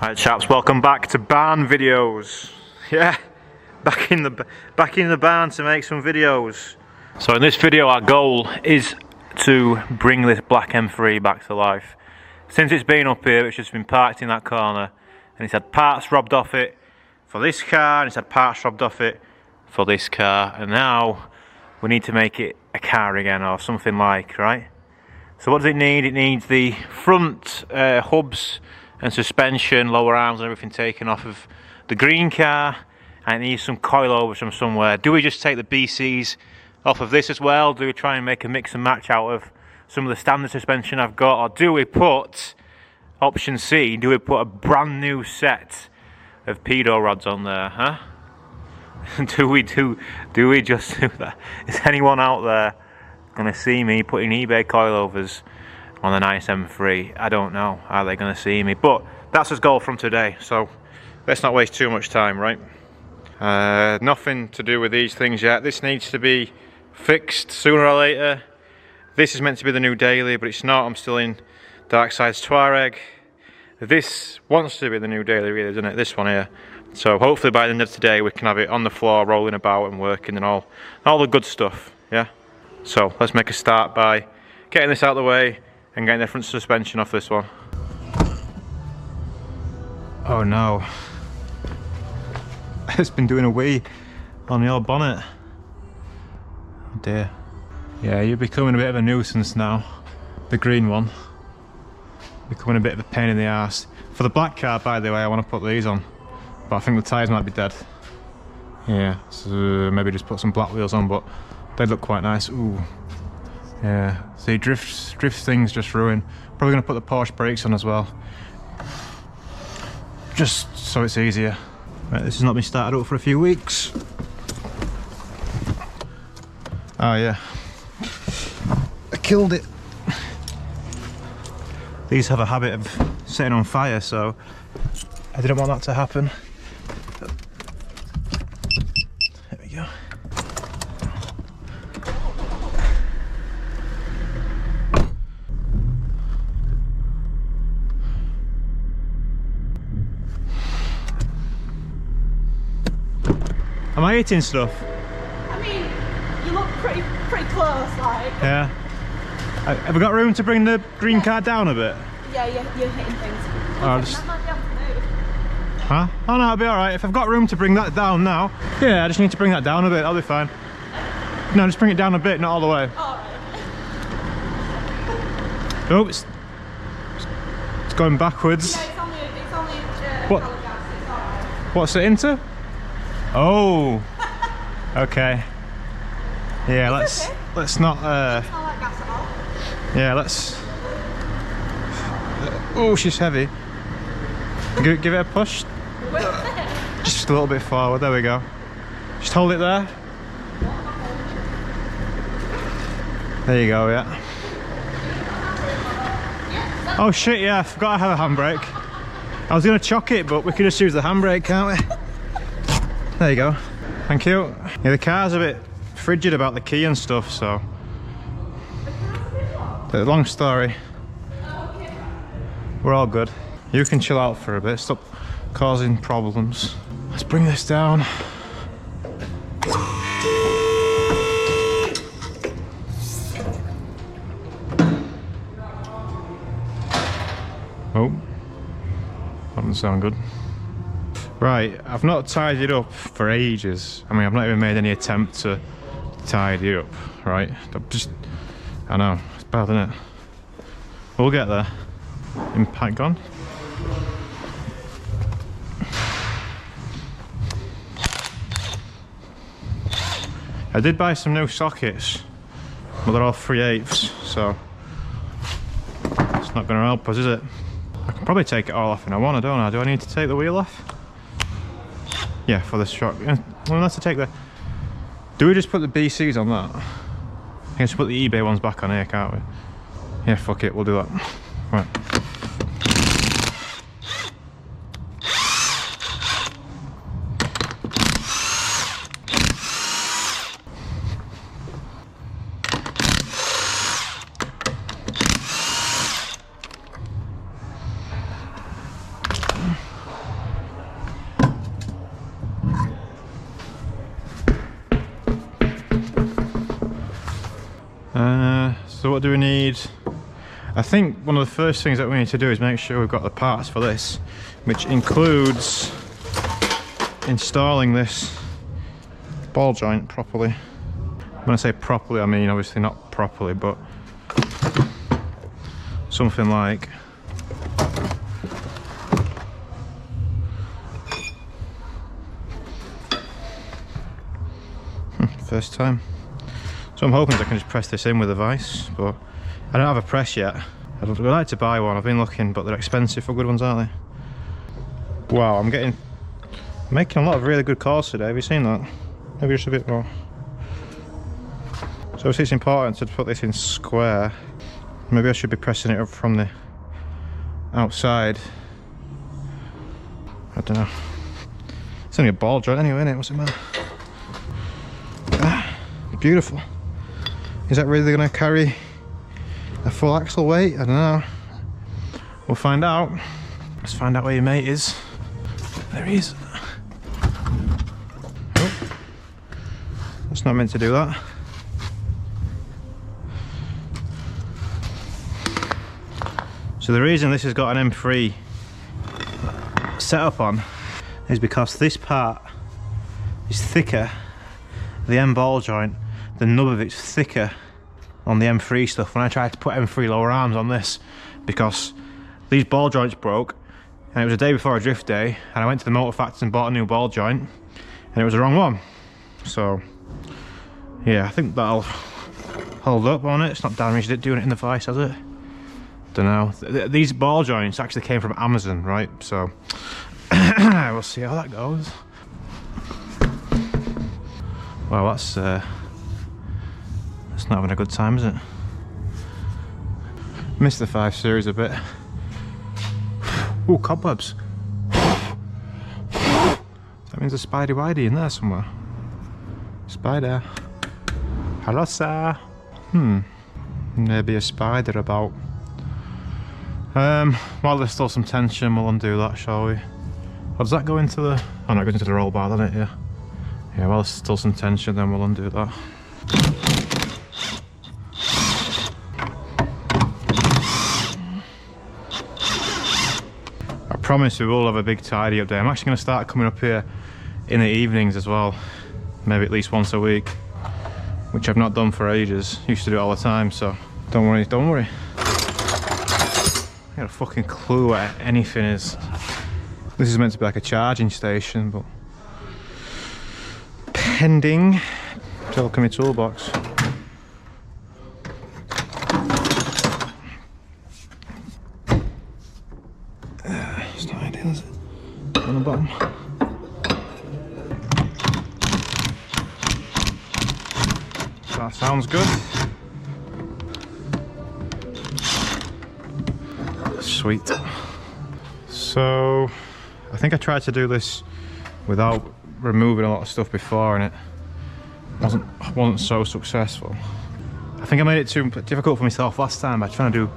Alright chaps, welcome back to barn videos. Yeah, back in the barn to make some videos. So in this video our goal is to bring this black M3 back to life. Since it's been up here, it's just been parked in that corner and it's had parts robbed off it for this car and it's had parts robbed off it for this car, and now we need to make it a car again or something like, right? So what does it need? It needs the front hubs and suspension, lower arms and everything taken off of the green car, and it needs some coilovers from somewhere. Do we just take the BCs off of this as well? Do we try and make a mix and match out of some of the standard suspension I've got, or do we put, option C, do we put a brand new set of pedo rods on there, huh? do we just do that? Is anyone out there gonna see me putting eBay coilovers on a nice M3? I don't know. Are they gonna see me? But that's his goal from today, so let's not waste too much time, right? Nothing to do with these things yet. This needs to be fixed sooner or later. This is meant to be the new daily, but it's not. I'm still in Darkside's Touareg. This wants to be the new daily, really, doesn't it? This one here. So hopefully by the end of today we can have it on the floor, rolling about and working and all the good stuff, yeah? So let's make a start by getting this out of the way and getting the front suspension off this one. Oh no. It's been doing a wee on the old bonnet. Oh dear. Yeah, you're becoming a bit of a nuisance now. The green one. Becoming a bit of a pain in the arse. For the black car, by the way, I want to put these on. But I think the tyres might be dead. Yeah, so maybe just put some black wheels on, but they look quite nice. Ooh. Yeah, see, drift things just ruin. Probably going to put the Porsche brakes on as well. Just so it's easier. Right, this has not been started up for a few weeks. Oh yeah. I killed it. These have a habit of setting on fire, so I didn't want that to happen. There we go. Am I eating stuff? I mean, you look pretty close, like. Yeah. Have we got room to bring the green car down a bit? Yeah, you're hitting things. Oh, That might be able to move. Huh? Oh no, it'll be alright. If I've got room to bring that down now. Yeah, I just need to bring that down a bit, I'll be fine. No, just bring it down a bit, not all the way. Alright. Oh, it's going backwards. Yeah, it's only What? gas, it's alright. What's it into? Oh. Okay. Yeah, let's not It's not like gas at all. yeah, let's oh, she's heavy. Give it a push. Just a little bit forward, there we go. Just hold it there. There you go, yeah. Oh shit, yeah, I forgot I have a handbrake. I was gonna chock it, but we can just use the handbrake, can't we? There you go. Thank you. Yeah, the car's a bit frigid about the key and stuff, so. But long story. We're all good. You can chill out for a bit, stop causing problems. Let's bring this down. Oh, that doesn't sound good. Right, I've not tidied up for ages. I mean, I've not even made any attempt to tidy up, right? I know, it's bad, isn't it? We'll get there. Impact gone. I did buy some new sockets, but they're all 3/8, so it's not going to help us, is it? I can probably take it all off if I want, don't I? Do I need to take the wheel off? Yeah, for the shock. Well, let's take the... Do we just put the BCs on that? I can just put the eBay ones back on here, can't we? Yeah, fuck it, we'll do that. Right. So what do we need? I think one of the first things that we need to do is make sure we've got the parts for this, which includes installing this ball joint properly. When I say properly, I mean obviously not properly, but something like first time. So I'm hoping I can just press this in with a vise, but I don't have a press yet. I'd like to buy one. I've been looking, but they're expensive for good ones, aren't they? Wow, I'm making a lot of really good calls today. Have you seen that? Maybe just a bit more. So it's important to put this in square. Maybe I should be pressing it up from the outside. I don't know. It's only a ball joint anyway, isn't it? What's it matter? Ah, beautiful. Is that really going to carry a full axle weight? I don't know. We'll find out. Let's find out where your mate is. There he is. Oh, that's not meant to do that. So the reason this has got an M3 setup on is because this part is thicker, the M ball joint, the nub of it's thicker on the M3 stuff. When I tried to put M3 lower arms on this, because these ball joints broke, and it was a day before a drift day, and I went to the motor factory and bought a new ball joint, and it was the wrong one. So yeah, I think that'll hold up on it. It's not damaged it doing it in the vise, has it? Don't know. These ball joints actually came from Amazon, right? So we'll see how that goes. Well, that's not having a good time, is it? Missed the 5 Series a bit. Ooh, cobwebs. That means a Spidey Widey in there somewhere. Spider. Hello, sir. Maybe a spider about. While there's still some tension, we'll undo that, shall we? Or does that go into the... Oh no, it goes into the roll bar, doesn't it? Yeah. Yeah, while there's still some tension, then we'll undo that. I promise we will have a big tidy up day. I'm actually going to start coming up here in the evenings as well. Maybe at least once a week. Which I've not done for ages. Used to do it all the time, so don't worry, don't worry. I got a fucking clue where anything is. This is meant to be like a charging station, but pending. So look in my toolbox. It's not ideal, is it? On the bottom. That sounds good. Sweet. So I think I tried to do this without removing a lot of stuff before, and it wasn't so successful. I think I made it too difficult for myself last time by trying to do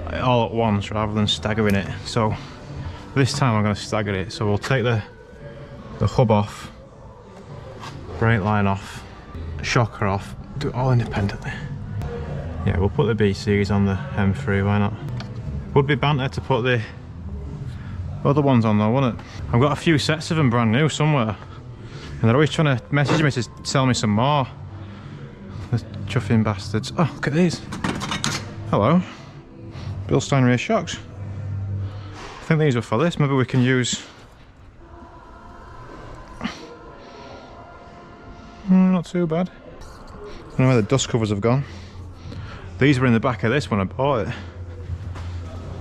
it all at once rather than staggering it. So this time I'm going to stagger it. So we'll take the hub off, brake line off, shocker off, do it all independently. Yeah, we'll put the B series on the M3, why not? Would be banter to put the other ones on though, wouldn't it? I've got a few sets of them brand new somewhere, and they're always trying to message me to sell me some more. The chuffing bastards. Oh, look at these. Hello. Bilstein rear shocks. I think these are for this. Maybe we can use... not too bad. I don't know where the dust covers have gone. These were in the back of this when I bought it.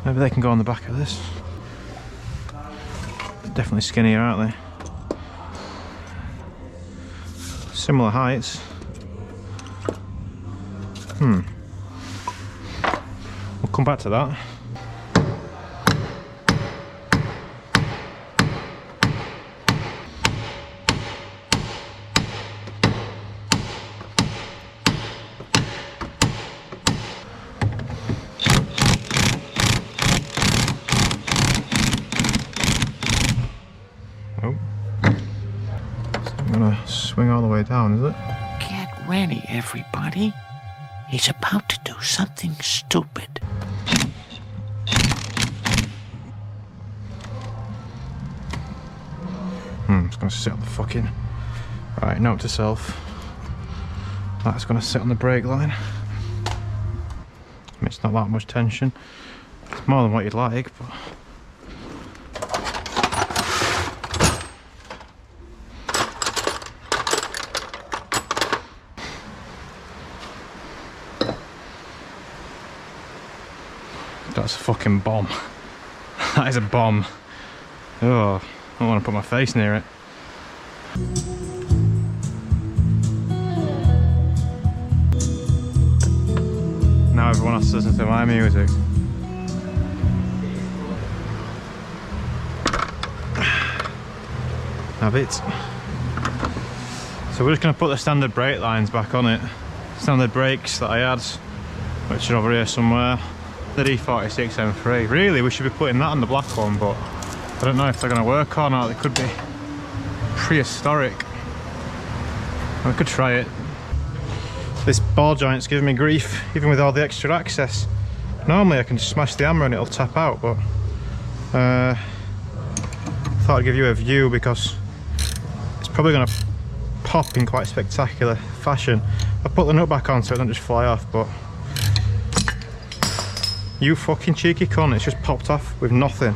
Maybe they can go on the back of this. Definitely skinnier, aren't they? Similar heights. We'll come back to that. Swing all the way down, is it? Get ready, everybody. He's about to do something stupid. It's gonna sit on the fucking... Right, note to self. That's gonna sit on the brake line. I mean, it's not that much tension. It's more than what you'd like, but... That's a fucking bomb. That is a bomb. Oh, I don't want to put my face near it. Now everyone has to listen to my music. Have it. So we're just going to put the standard brake lines back on it. Standard brakes that I had, which are over here somewhere. The D46 M3. Really, we should be putting that on the black one, but I don't know if they're going to work or not. They could be prehistoric. I could try it. This ball joint's giving me grief, even with all the extra access. Normally I can just smash the hammer and it'll tap out, but I thought I'd give you a view because it's probably going to pop in quite spectacular fashion. I've put the nut back on so it doesn't just fly off, but you fucking cheeky cunt, it's just popped off with nothing.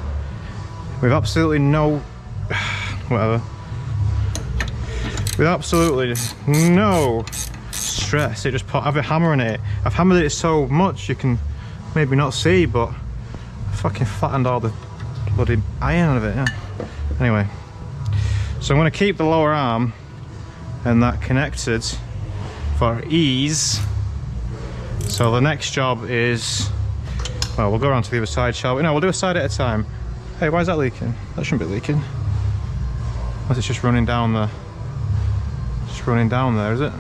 With absolutely no... whatever. With absolutely no stress, it just popped. I've been hammering it. I've hammered it so much you can maybe not see, but I fucking flattened all the bloody iron out of it, yeah. Anyway. So I'm going to keep the lower arm and that connected for ease. So the next job is... well, we'll go around to the other side, shall we? No, we'll do a side at a time. Hey, why is that leaking? That shouldn't be leaking. Unless it's just running down the... just running down there, is it?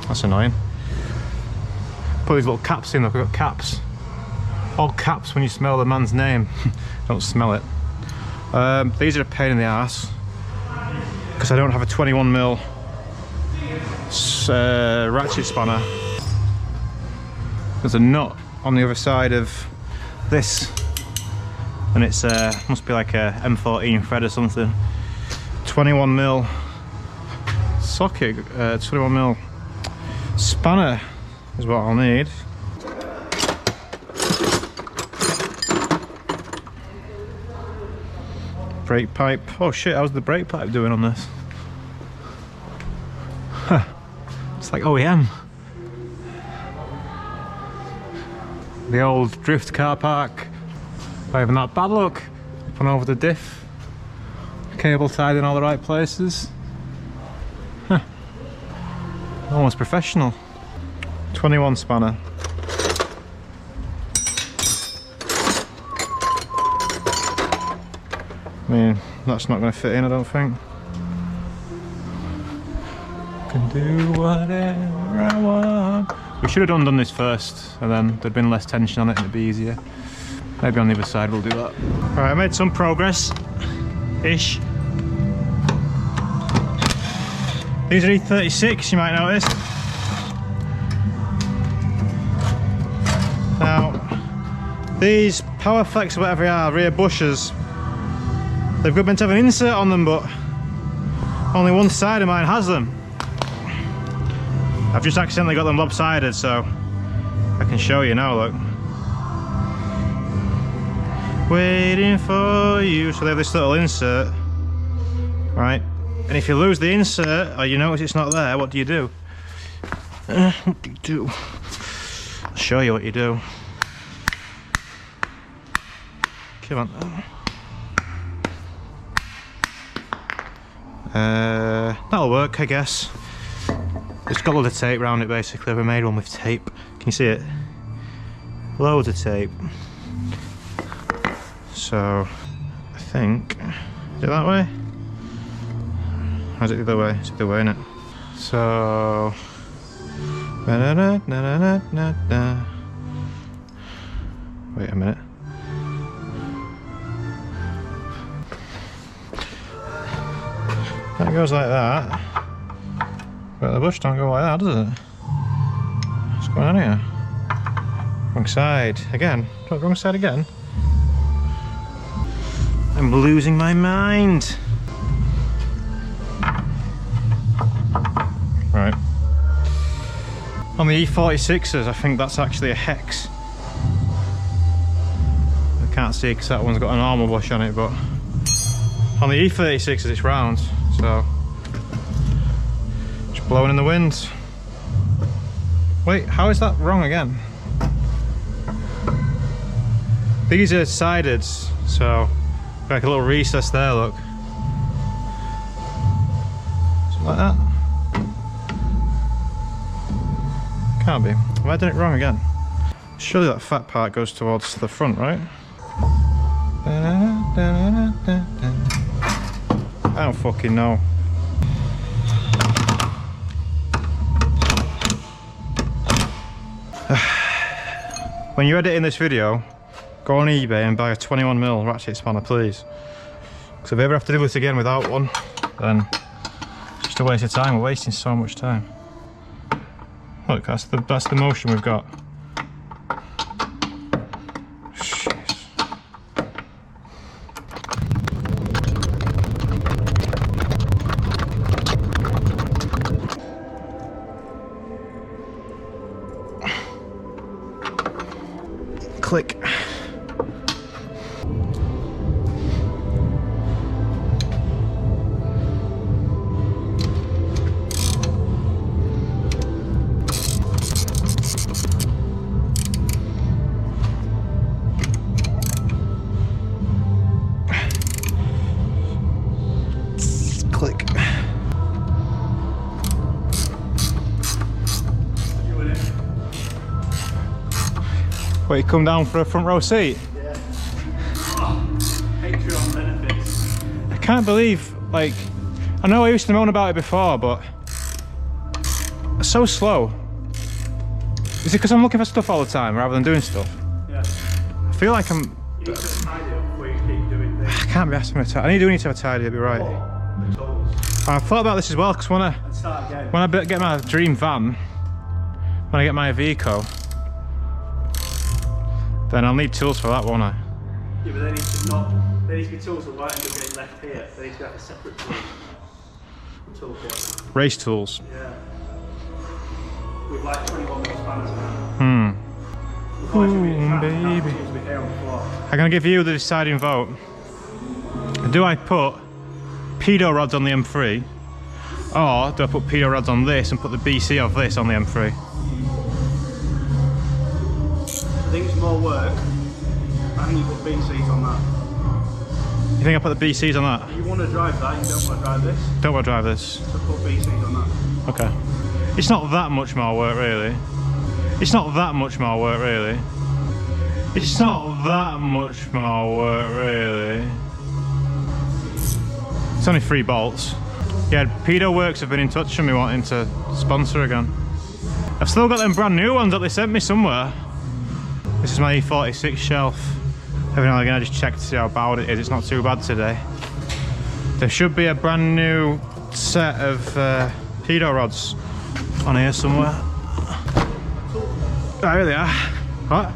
That's annoying. Put these little caps in, look, I've got caps. All caps when you smell the man's name. Don't smell it. These are a pain in the ass because I don't have a 21mm ratchet spanner. There's a nut on the other side of this, and it's must be like a M14 thread or something. 21mm socket, 21mm spanner is what I'll need. Brake pipe. Oh shit, how's the brake pipe doing on this? Huh. It's like OEM. The old drift car park. Not even that bad, look. Up and over the diff. Cable tied in all the right places. Huh. Almost professional. 21 spanner. I mean, that's not going to fit in, I don't think. Can do whatever I want. We should have done this first, and then there'd been less tension on it and it'd be easier. Maybe on the other side we'll do that. Alright, I made some progress-ish. These are E36, you might notice. Now, these Powerflex or whatever they are, rear bushers, they've got meant to have an insert on them, but only one side of mine has them. I've just accidentally got them lopsided, so I can show you now, look. Waiting for you. So they have this little insert, right? And if you lose the insert, or you notice it's not there, what do you do? What do you do? I'll show you what you do. Come on. That'll work, I guess. It's got a lot of tape around it, basically. We made one with tape. Can you see it? Loads of tape. So, I think... is it that way? Or is it the other way? It's the other way, isn't it? So... wait a minute. That goes like that. But the bush don't go like that, does it? What's going on here? Wrong side again. What, wrong side again? I'm losing my mind. Right. On the E46s, I think that's actually a hex. I can't see because that one's got an armour bush on it, but on the E36s it's round, so just blowing in the wind. Wait, how is that wrong again? These are sided, so like a little recess there, look. Something like that. Can't be. Have I done it wrong again? Surely that fat part goes towards the front, right? I don't fucking know. When you're editing this video, go on eBay and buy a 21mm ratchet spanner, please. Because if I ever have to do this again without one, then it's just a waste of time. We're wasting so much time. Look, that's the motion we've got. Jeez. Click. Click. Wait, you come down for a front row seat? Yeah. Patreon benefits. I can't believe, like, I know I used to moan about it before, but it's so slow. Is it because I'm looking for stuff all the time rather than doing stuff? Yeah. I feel like I'm... You need to tidy up before you keep doing things. I can't be asking for a tidy. I need to have a tidy, I'll be right. The tools. I've thought about this as well, because when And start again. I get my dream van, when I get my Iveco, then I'll need tools for that, won't I? Yeah, but they need to be tools that won't end up getting left here. They need to have a separate toolkit. Race tools. Yeah. With like 21mm spanners now. Ooh, Baby. baby. I'm going to give you the deciding vote. Do I put pedo rods on the M3, or do I put pedo rods on this and put the BC of this on the M3? I think it's more work. I think you put BCs on that. You think I put the BCs on that? If you want to drive that, you don't want to drive this. Don't want to drive this. So put BCs on that. Okay. It's not that much more work, really. It's not that much more work, really. It's not that much more work, really. It's only 3 bolts. Yeah, Pedo Works have been in touch with me wanting to sponsor again. I've still got them brand new ones that they sent me somewhere. This is my E46 shelf. Every now and again I just check to see how bad it is. It's not too bad today. There should be a brand new set of pedo rods on here somewhere. Oh, here they are. What?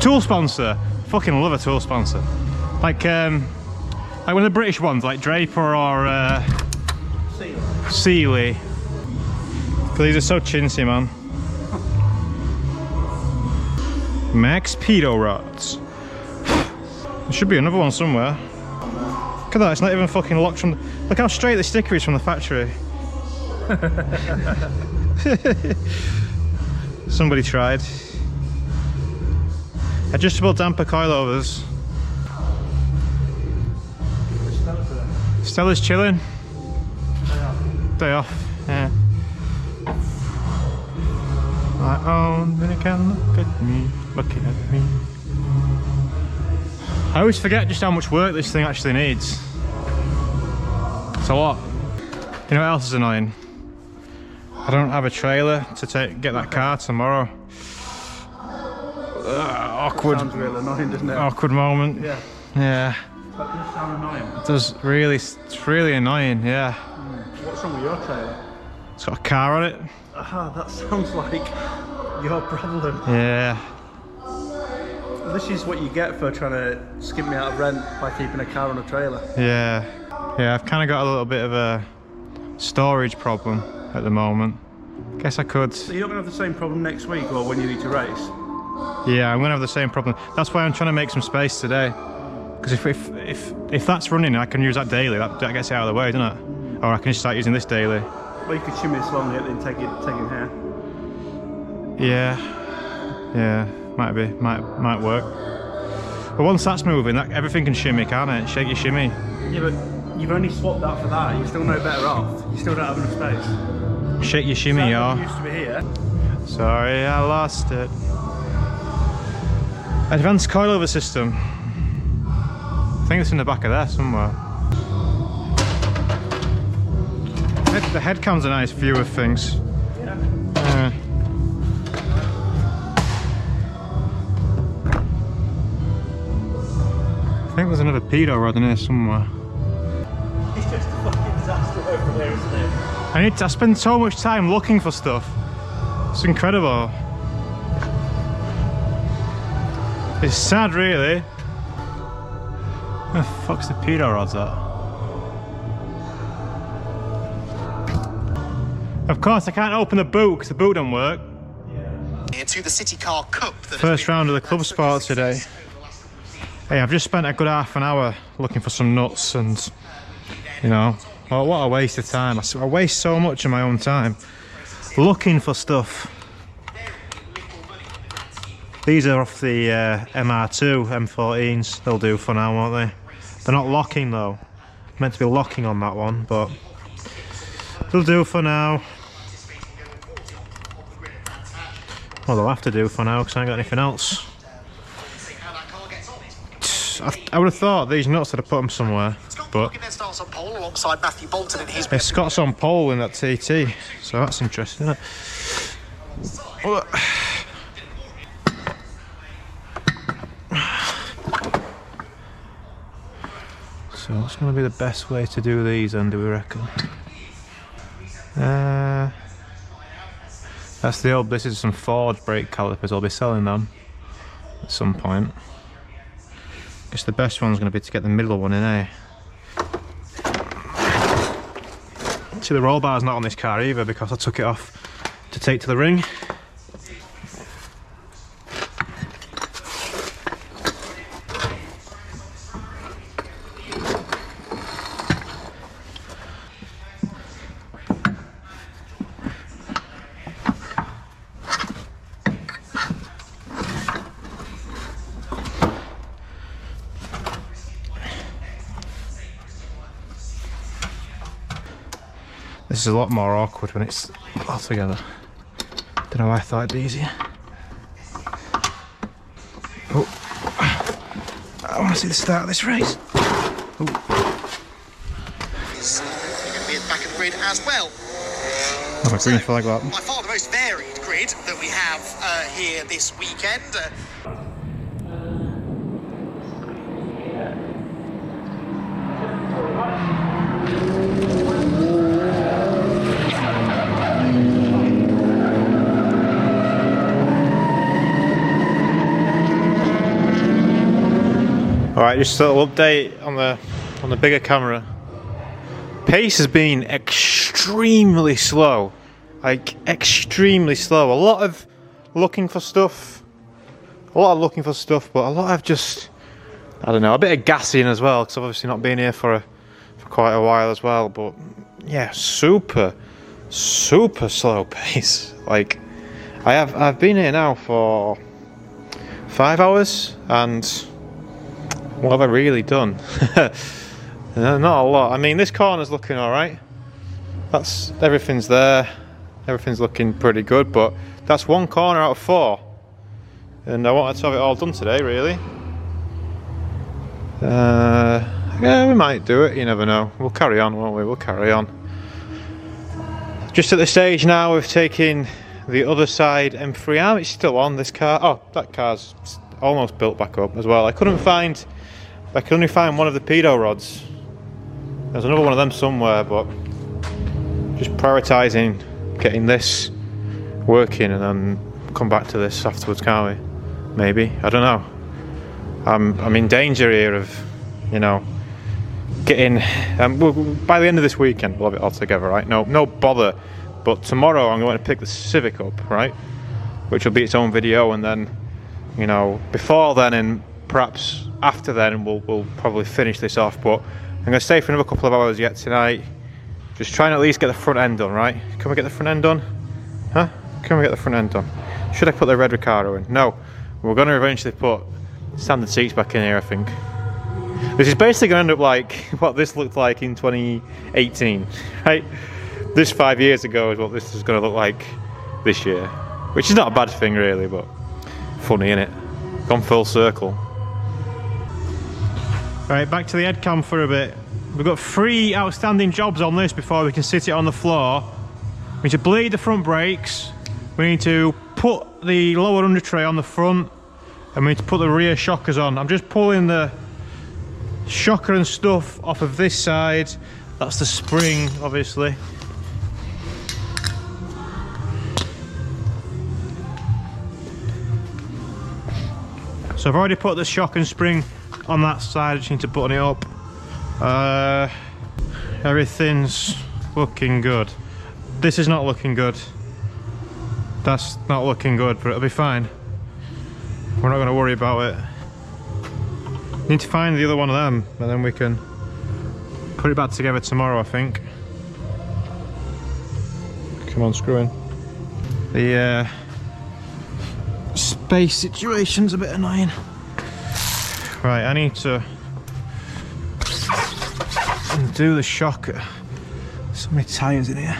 Tool sponsor. Fucking love a tool sponsor. Like one of the British ones, like Draper or Sealy. These are so chintzy, man. Max pedo rods. There should be another one somewhere. Look at that, it's not even fucking locked from... Look how straight the sticker is from the factory. Somebody tried. Adjustable damper coilovers. Stella's chilling. Day off, yeah. My own, then it can look at me, looking at me. I always forget just how much work this thing actually needs. It's a lot. You know what else is annoying? I don't have a trailer to get that car tomorrow. Awkward. Sounds real annoying, doesn't it? Awkward moment. Yeah. Yeah. That does sound annoying. It does really, it's really annoying, yeah. What's wrong with your trailer? It's got a car on it. That sounds like your problem. Yeah. This is what you get for trying to skip me out of rent by keeping a car on a trailer. Yeah. Yeah, I've kind of got a little bit of a storage problem at the moment. Guess I could. So you're not going to have the same problem next week or when you need to race? Yeah, I'm going to have the same problem. That's why I'm trying to make some space today. Because if that's running, I can use that daily. That gets it out of the way, doesn't it? Or I can just start using this daily. Well, you could shimmy this along here and take it here. Yeah, might work. But once that's moving, everything can shimmy, can't it? Shake your shimmy. Yeah, but you've only swapped that for that. You're still no better off. You still don't have enough space. Shake your shimmy, y'all. Used to be here. Sorry, I lost it. Advanced coilover system. I think it's in the back of there somewhere. The head cam's a nice view of things. Yeah. I think there's another pedo rod in here somewhere. It's just a fucking disaster over there, isn't it? I spend so much time looking for stuff. It's incredible. It's sad, really. Where the fuck's the pedo rods at? Of course, I can't open the boot because the boot don't work. To the City Car Cup. First round of the club sport today. Hey, I've just spent a good half an hour looking for some nuts and, you know, well, what a waste of time. I waste so much of my own time looking for stuff. These are off the MR2 M14s. They'll do for now, won't they? They're not locking though. Meant to be locking on that one, but they'll do for now. Well, they'll have to do for now because I ain't got anything else. I would have thought these nuts would have put them somewhere, but starts on pole alongside Matthew Bolton in his. Scott's on pole in that TT, so that's interesting, isn't it? So what's going to be the best way to do these then, do we reckon? That's the old, this is some Ford brake calipers. I'll be selling them at some point. Guess the best one's going to be to get the middle one in, eh? See, the roll bar's not on this car either because I took it off to take to the ring. This is a lot more awkward when it's all together. Don't know why I thought it'd be easier. Oh, I want to see the start of this race. Is going to be at the back of the grid as well. Oh, my green flag that. By far the most varied grid that we have here this weekend. Alright, just a little update on the bigger camera. Pace has been extremely slow. Like, extremely slow. A lot of looking for stuff. But a lot of just, I don't know, a bit of gassing as well, because I've obviously not been here for quite a while as well. But yeah, super slow pace. Like, I've been here now for 5 hours, and what have I really done? Not a lot. I mean, this corner's looking alright. Everything's there. Everything's looking pretty good, but that's one corner out of 4. And I wanted to have it all done today, really. Yeah, we might do it, you never know. We'll carry on, won't we? We'll carry on. Just at the stage now of taking the other side M3 arm. It's still on, this car. Oh, that car's almost built back up as well. I could only find one of the pedo rods. There's another one of them somewhere, but just prioritising getting this working, and then come back to this afterwards, can't we? Maybe, I don't know. I'm in danger here of, you know, getting. By the end of this weekend, we'll have it all together, right? No bother. But tomorrow I'm going to pick the Civic up, right? Which will be its own video, and then, you know, before then and perhaps after then, we'll probably finish this off. But I'm going to stay for another couple of hours yet tonight. Just trying to at least get the front end done, right? Can we get the front end done? Huh? Can we get the front end done? Should I put the red Recaro in? No. We're going to eventually put standard seats back in here, I think. This is basically going to end up like what this looked like in 2018, right? This 5 years ago is what this is going to look like this year. Which is not a bad thing really, but funny, innit? Gone full circle. Right, back to the head cam for a bit. We've got 3 outstanding jobs on this before we can sit it on the floor. We need to bleed the front brakes. We need to put the lower under tray on the front. And we need to put the rear shockers on. I'm just pulling the shocker and stuff off of this side. That's the spring, obviously. So I've already put the shock and spring on that side. I just need to button it up. Everything's looking good. This is not looking good. That's not looking good, but it'll be fine. We're not going to worry about it. Need to find the other one of them, and then we can put it back together tomorrow, I think. Come on, screw in. The space situation's a bit annoying. Right, I need to undo the shocker. So many tyres in here.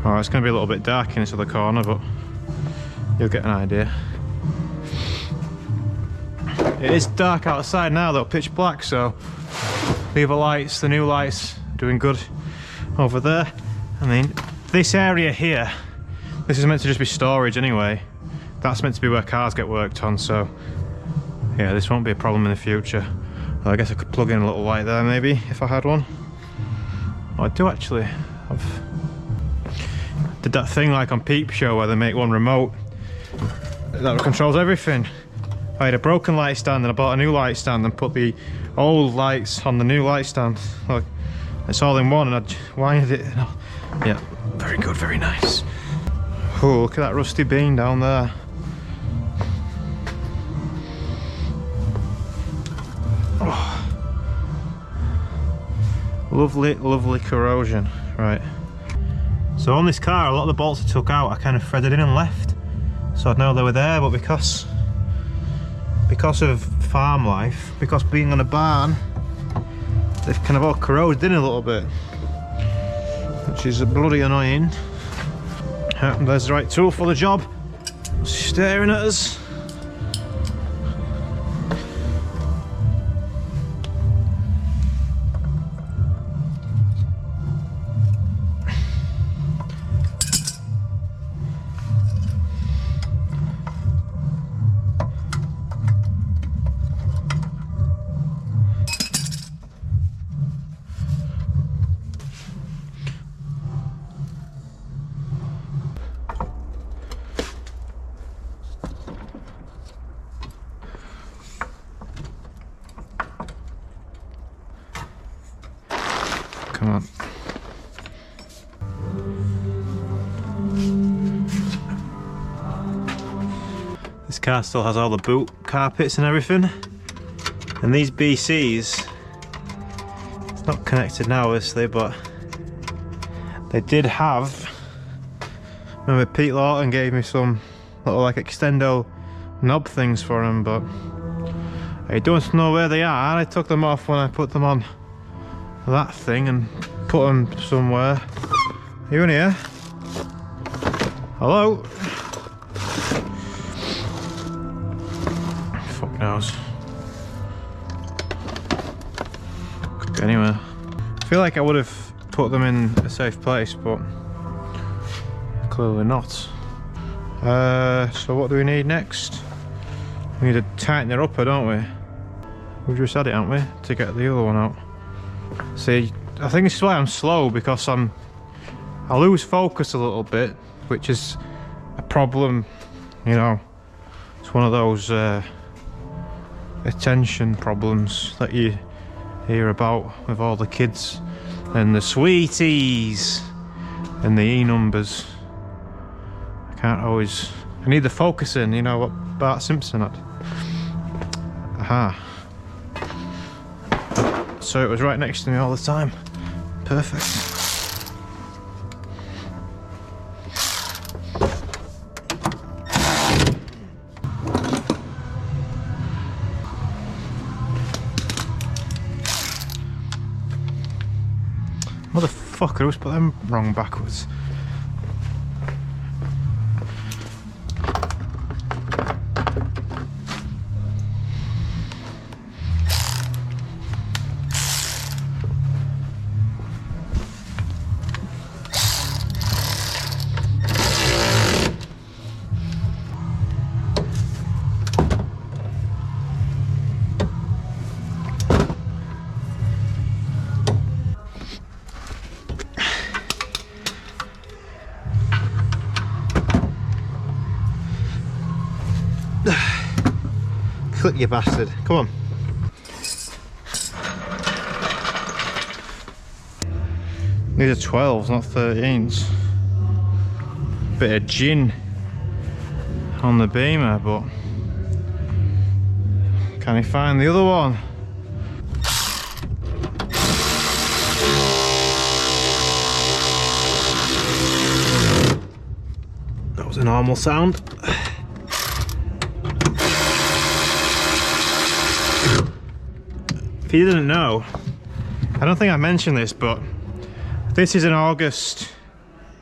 Oh, it's going to be a little bit dark in this other corner, but you'll get an idea. It is dark outside now though, pitch black, so the other lights, the new lights, doing good over there. I mean, this area here, this is meant to just be storage anyway. That's meant to be where cars get worked on, so yeah, this won't be a problem in the future. Well, I guess I could plug in a little light there maybe, if I had one. Oh, I do actually. I've did that thing like on Peep Show where they make one remote that controls everything. I had a broken light stand and I bought a new light stand and put the old lights on the new light stand. Look, it's all in one, and I winded it. Yeah, very good, very nice. Oh, look at that rusty beam down there. Oh. Lovely, lovely corrosion. Right. So on this car, a lot of the bolts I took out, I kind of threaded in and left. So I'd know they were there, but because of farm life, because being on a barn, they've kind of all corroded in a little bit, which is bloody annoying. There's the right tool for the job, staring at us. Come on. This car still has all the boot carpets and everything. And these BCs, it's not connected now obviously, but they did have, remember Pete Lawton gave me some little like extendo knob things for them, but I don't know where they are. I took them off when I put them on that thing and put them somewhere. Are you in here? Hello? Fuck knows. Could be anywhere. I feel like I would have put them in a safe place, but Clearly not. So what do we need next? We need to tighten it up, don't we? We've just had it, haven't we? To get the other one out. See, I think this is why I'm slow, because I lose focus a little bit, which is a problem, you know. It's one of those attention problems that you hear about with all the kids and the sweeties and the E numbers. I can't always, I need the focusing, you know what Bart Simpson had. Aha. So it was right next to me all the time. Perfect. Motherfucker, who's put them wrong backwards? Click, you bastard. Come on. These are 12s, not 13s. Bit of gin on the beamer, but can I find the other one? That was a normal sound. If you didn't know, I don't think I mentioned this, but this is an August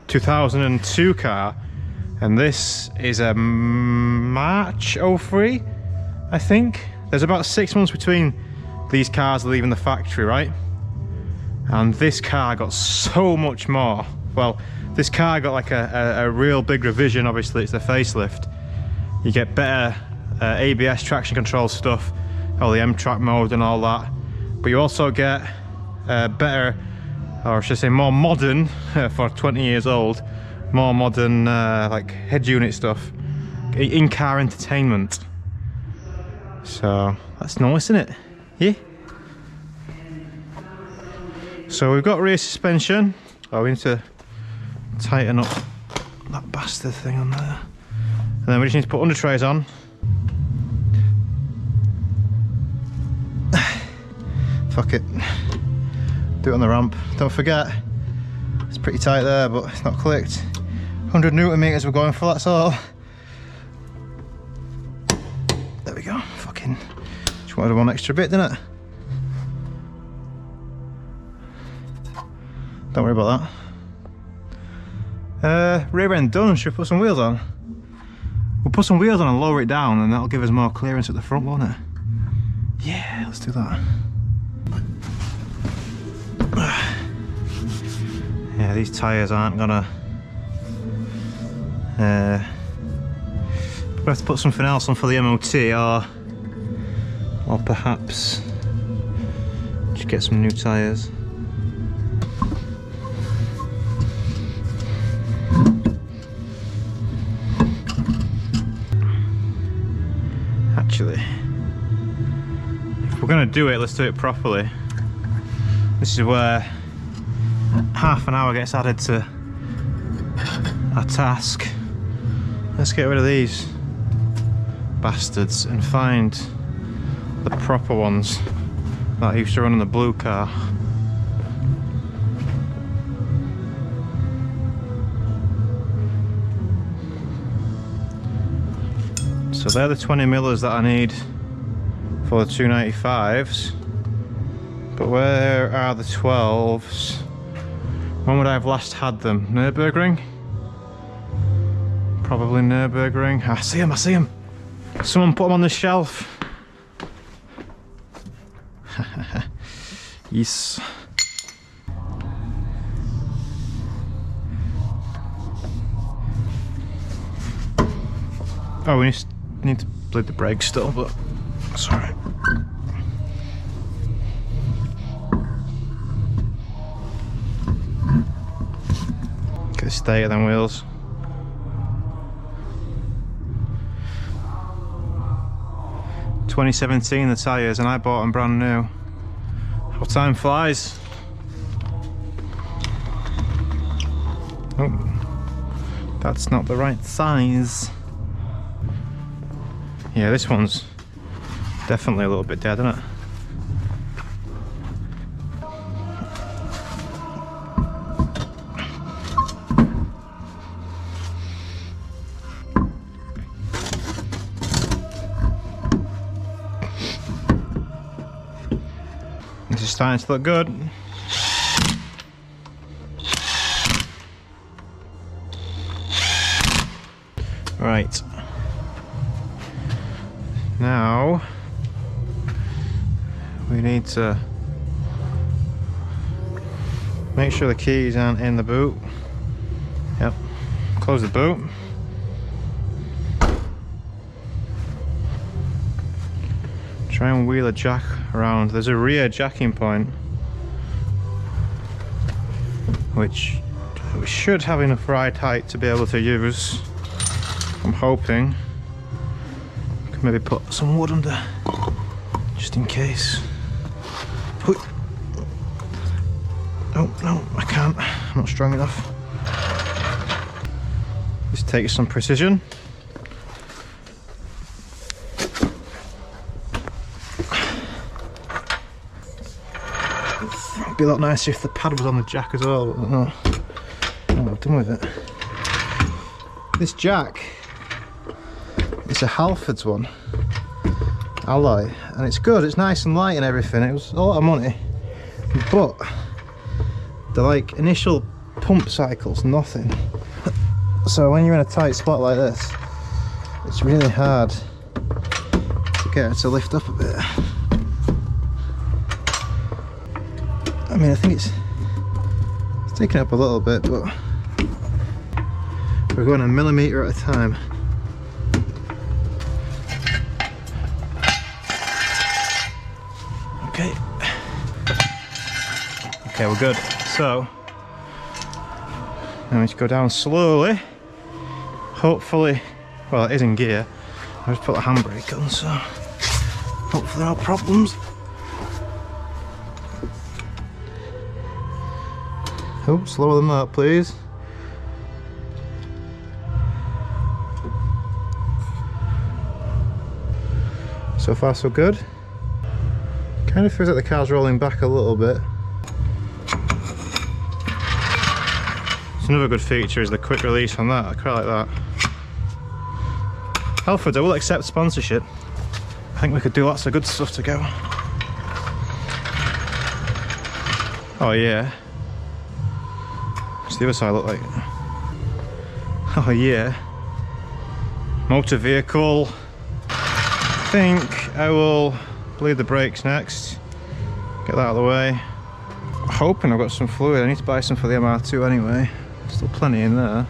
2002 car, and this is a March 03, I think. There's about 6 months between these cars leaving the factory, right? And this car got so much more. Well, this car got like a real big revision. Obviously it's the facelift. You get better ABS traction control stuff, all the M-Track mode and all that. But you also get better, or should I say more modern, for 20 years old, more modern like head unit stuff, in-car entertainment. So that's nice, isn't it? Yeah. So we've got rear suspension. Oh, we need to tighten up that bastard thing on there. And then we just need to put under trays on. Fuck it. Do it on the ramp. Don't forget, it's pretty tight there, but it's not clicked. 100 Newton meters we're going for, that's all. There we go. Fucking just wanted one extra bit, didn't it? Don't worry about that. Rear end done. Should we put some wheels on? We'll put some wheels on and lower it down, and that'll give us more clearance at the front, won't it? Yeah, let's do that. Yeah, these tyres aren't gonna... we'll have to put something else on for the MOT, or perhaps just get some new tyres. Actually, if we're gonna do it, let's do it properly. This is where half an hour gets added to our task. Let's get rid of these bastards and find the proper ones that I used to run in the blue car. So they're the 20 millers that I need for the 295s. But where are the 12s? When would I have last had them? Nürburgring? Probably Nürburgring. I see them, I see them. Someone put them on the shelf. Yes. Oh, we need to bleed the brakes still, but that's alright. Get the state of them wheels. $2017 the tyres, and I bought them brand new. How time flies. Oh, that's not the right size. Yeah, this one's definitely a little bit dead, isn't it? This is starting to look good. Right. Now we need to make sure the keys aren't in the boot. Yep. Close the boot. Try and wheel a jack around. There's a rear jacking point, which we should have enough ride height to be able to use. I'm hoping. Could maybe put some wood under, just in case. Oh no, I can't. I'm not strong enough. This takes some precision. It'd be a lot nicer if the pad was on the jack as well, but no. Oh, I've done with it. This jack, it's a Halfords one, alloy, and it's good, it's nice and light and everything. It was a lot of money, but the like initial pump cycle's nothing. So when you're in a tight spot like this, it's really hard to get it to lift up a bit. I mean, I think it's taken up a little bit, but we're going a millimetre at a time. Okay. Okay, we're good. So, now we need to go down slowly. Hopefully, well, it is in gear. I just put the handbrake on, so hopefully no problems. Oh, slower than that, please. So far, so good. Kind of feels like the car's rolling back a little bit. Another good feature is the quick release on that. I quite like that. Halfords, I will accept sponsorship. I think we could do lots of good stuff to go. Oh yeah. What's the other side look like? Oh yeah. Motor vehicle. I think I will bleed the brakes next. Get that out of the way. I'm hoping I've got some fluid. I need to buy some for the MR2 anyway. Still plenty in there.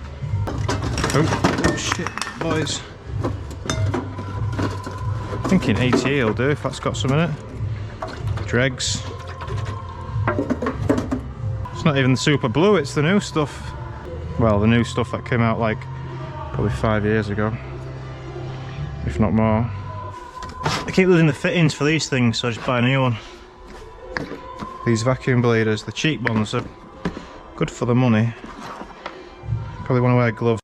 Oh shit, boys. Thinking ATA will do if that's got some in it. Dregs. It's not even the super blue, it's the new stuff. Well, the new stuff that came out like probably 5 years ago, if not more. I keep losing the fittings for these things, so I just buy a new one. These vacuum bleeders, the cheap ones, are good for the money. Probably want to wear gloves.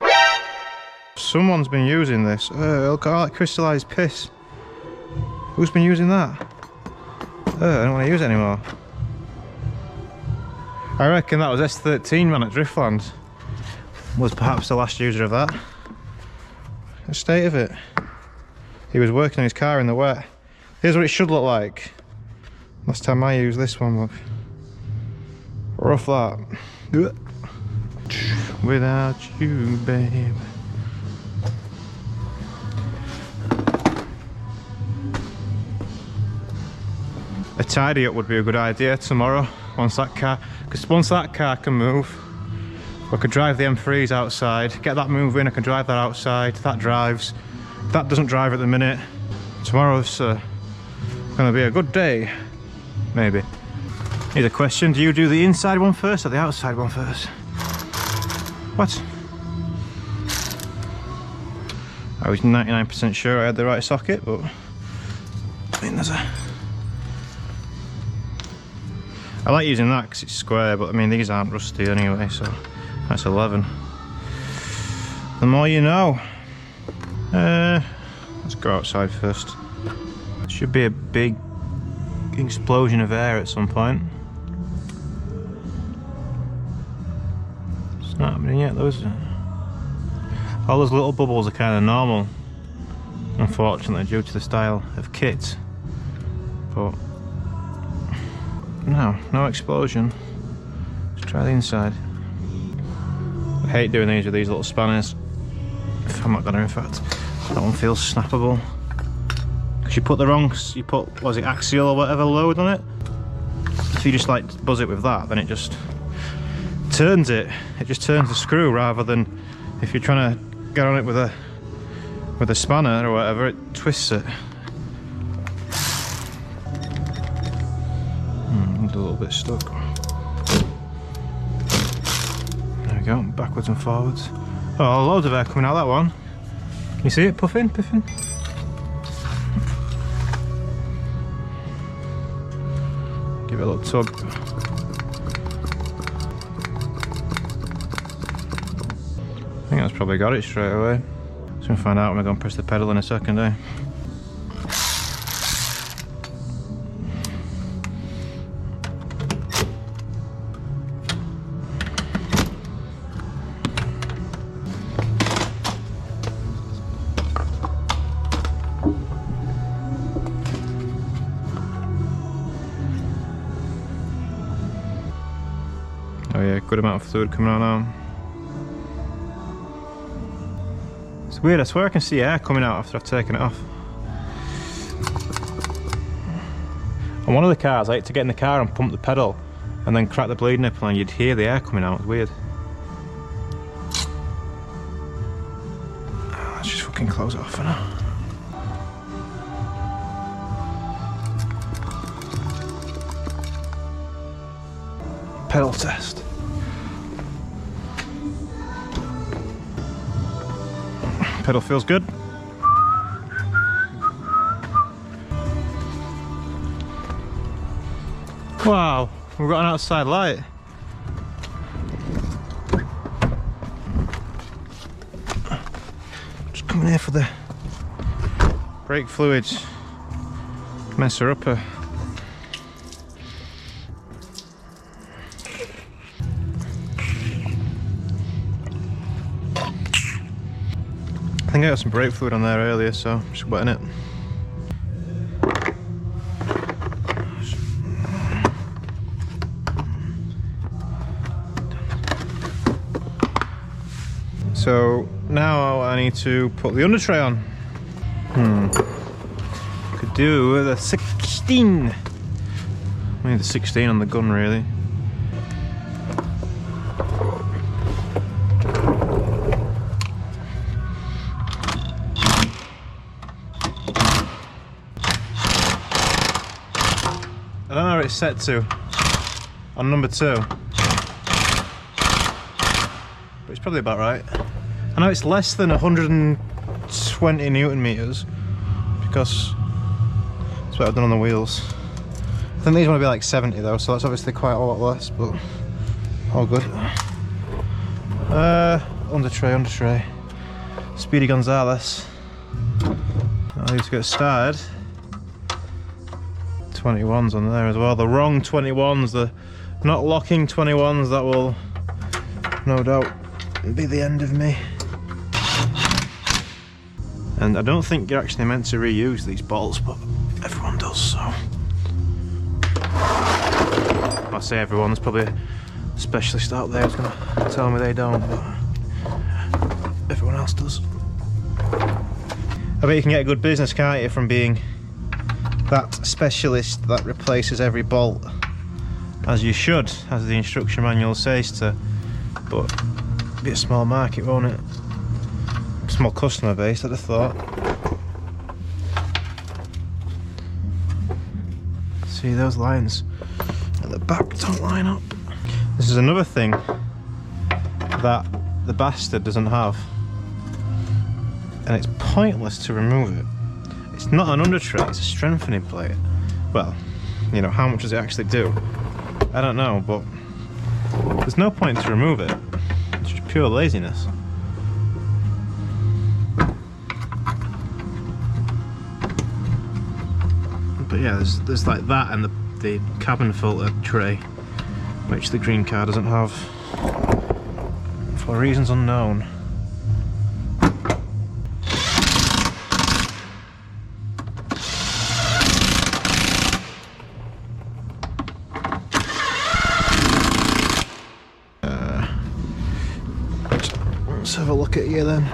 Someone's been using this. Look at all that crystallised piss. Who's been using that? I don't want to use it anymore. I reckon that was S13 man at Driftland. Was perhaps the last user of that. The state of it. He was working on his car in the wet. Here's what it should look like. Last time I used this one, look. Rough that. Without you, babe. A tidy up would be a good idea tomorrow, once that car can move. I could drive the M3s outside, get that moving, I can drive that outside, that drives, that doesn't drive at the minute. Tomorrow's gonna be a good day, maybe. Here's a question, do you do the inside one first or the outside one first? What? I was 99% sure I had the right socket, but I mean I like using that because it's square, but I mean these aren't rusty anyway, so that's 11. The more you know. Let's go outside first. There should be a big explosion of air at some point. It's not happening yet though, is it? All those little bubbles are kind of normal, unfortunately, due to the style of kit. But no explosion. Let's try the inside. I hate doing these with these little spanners. If I'm not gonna, in fact, that one feels snappable. Because you put the wrong, was it axial or whatever load on it? If you just like buzz it with that, then it just turns it. It just turns the screw rather than if you're trying to get on it with a spanner or whatever, it twists it. It's a little bit stuck. There we go, backwards and forwards. Oh, loads of air coming out of that one. Can you see it puffing? Give it a little tug. I think that's probably got it straight away. So we'll find out when we're going to press the pedal in a second, eh? Oh yeah, good amount of fluid coming out now. It's weird, I swear I can see air coming out after I've taken it off. On one of the cars, I had to get in the car and pump the pedal and then crack the bleed nipple and you'd hear the air coming out. It's weird. Let's just fucking close it off for now. Pedal test. Pedal feels good. Wow, we've got an outside light. Just coming here for the brake fluids. Mess her up. I think I got some brake fluid on there earlier, so I'm just wetting it. So now I need to put the under tray on. Could do with a 16. I need the 16 on the gun really. I don't know what it's set to on number 2, but it's probably about right. I know it's less than 120 Newton meters because that's what I've done on the wheels. I think these want to be like 70 though, so that's obviously quite a lot less, but all good. Under tray. Speedy Gonzales. I need to get started. 21s on there as well, the wrong 21s, the not locking 21s, that will no doubt be the end of me. And I don't think you're actually meant to reuse these bolts, but everyone does, so. I say everyone, there's probably a specialist out there who's gonna tell me they don't, but everyone else does. I bet you can get a good business, can't you, from being that specialist that replaces every bolt, as you should, as the instruction manual says to, but it'll be a small market, won't it? Small customer base, I'd have thought. See, those lines at the back don't line up. This is another thing that the bastard doesn't have, and it's pointless to remove it. It's not an under tray, it's a strengthening plate. Well, you know, how much does it actually do? I don't know, but there's no point to remove it. It's just pure laziness. But yeah, there's like that and the cabin filter tray, which the green car doesn't have, for reasons unknown. Let's have a look at you then.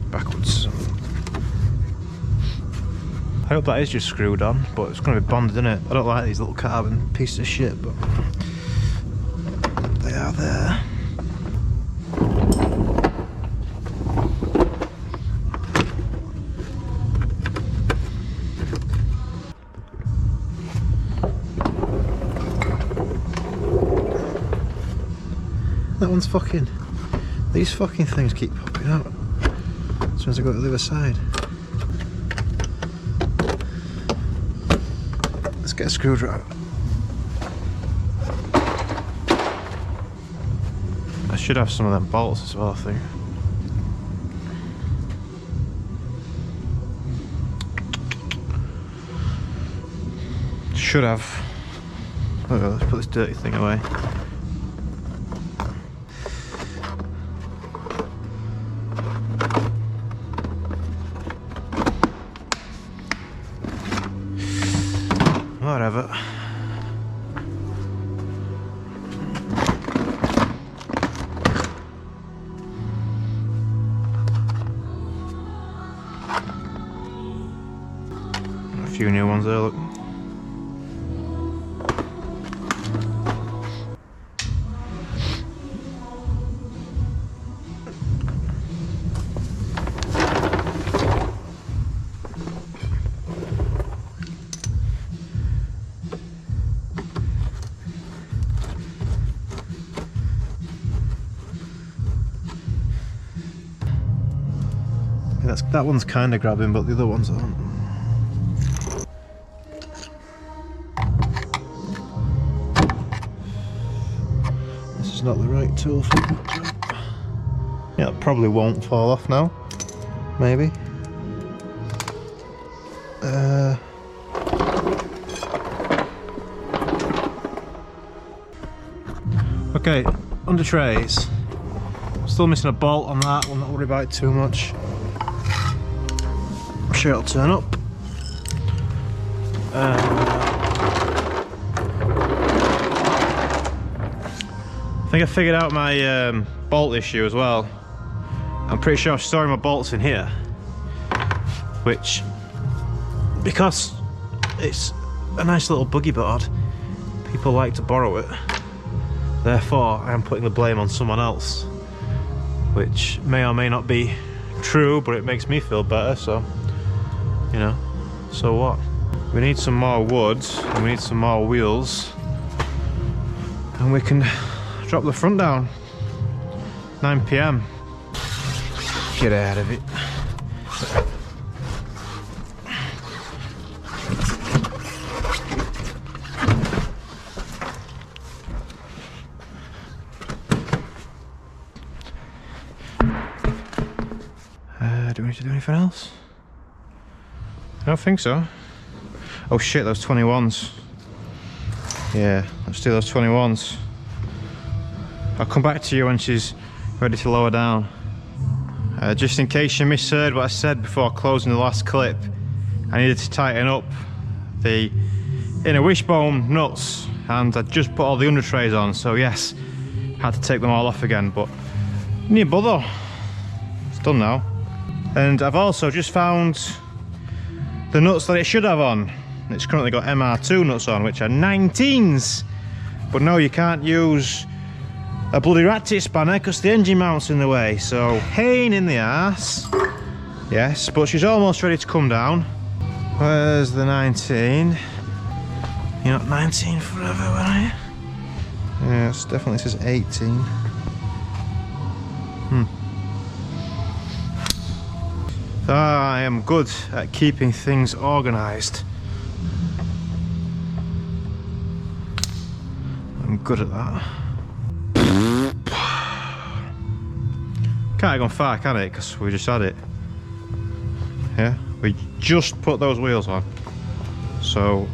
Backwards. I hope that is just screwed on, but it's going to be bonded, isn't it? I don't like these little carbon pieces of shit, but they are there. That one's fucking... These fucking things keep popping out as soon as I go to the other side. Let's get a screwdriver. I should have some of them bolts as well, I think. Should have. Oh, let's put this dirty thing away. Whatever. A few new ones there, look. That one's kind of grabbing, but the other ones aren't. This is not the right tool for that job. Yeah, it probably won't fall off now. Maybe. Okay, under trays. Still missing a bolt on that. We'll not worry about it too much. I'm sure it'll turn up. I think I figured out my bolt issue as well. I'm pretty sure I'm storing my bolts in here, which, because it's a nice little buggy board, people like to borrow it. Therefore, I am putting the blame on someone else, which may or may not be true, but it makes me feel better, so, you know, so what? We need some more wood, and we need some more wheels, and we can drop the front down. 9 PM. Get out of it. Do we need to do anything else? I don't think so. Oh shit, those 21s. Yeah, let's do those 21s. I'll come back to you when she's ready to lower down. Just in case you misheard what I said before closing the last clip, I needed to tighten up the inner wishbone nuts, and I just put all the under trays on, so yes, had to take them all off again, but need bother. It's done now. And I've also just found the nuts that it should have on. It's currently got MR2 nuts on, which are 19s. But no, you can't use a bloody ratchet spanner because the engine mount's in the way, so pain in the ass. Yes, but she's almost ready to come down. Where's the 19? You're not 19 forever, are you? Yes, definitely says 18. I am good at keeping things organised. I'm good at that. Can't have gone far, can it? Because we just had it. Yeah, we just put those wheels on. So,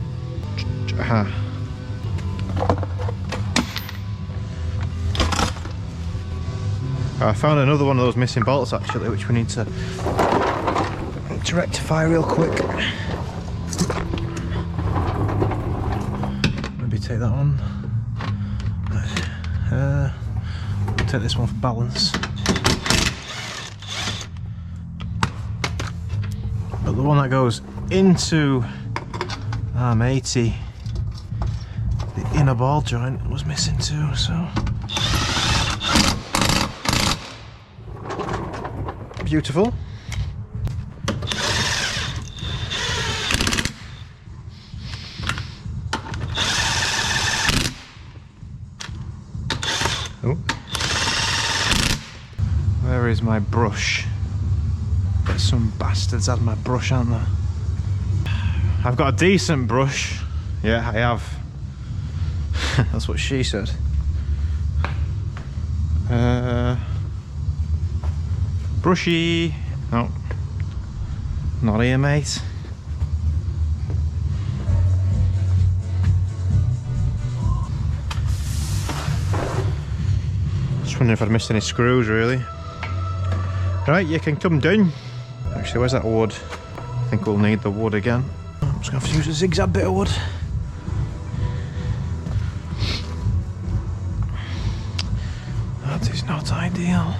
I found another one of those missing bolts actually, which we need to rectify real quick. Maybe take that one. Take this one for balance. But the one that goes into arm 80, the inner ball joint was missing too, so. Beautiful. Oh. Where is my brush? Bet some bastards had my brush, aren't there? I've got a decent brush. Yeah, I have. That's what she said. Brushy. No. Not here, mate. Just wondering if I'd missed any screws, really. Right, you can come down. Actually, where's that wood? I think we'll need the wood again. I'm just going to have to use a zigzag bit of wood. That is not ideal.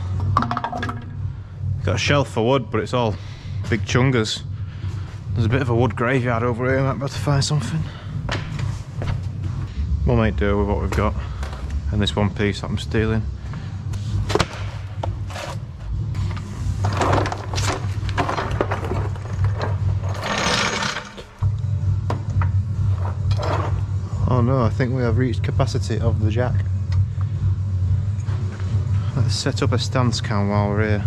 Got a shelf for wood, but it's all big chungers. There's a bit of a wood graveyard over here. Might be able to find something. We'll make do with what we've got. And this one piece that I'm stealing. Oh no, I think we have reached capacity of the jack. Let's set up a stance cam while we're here.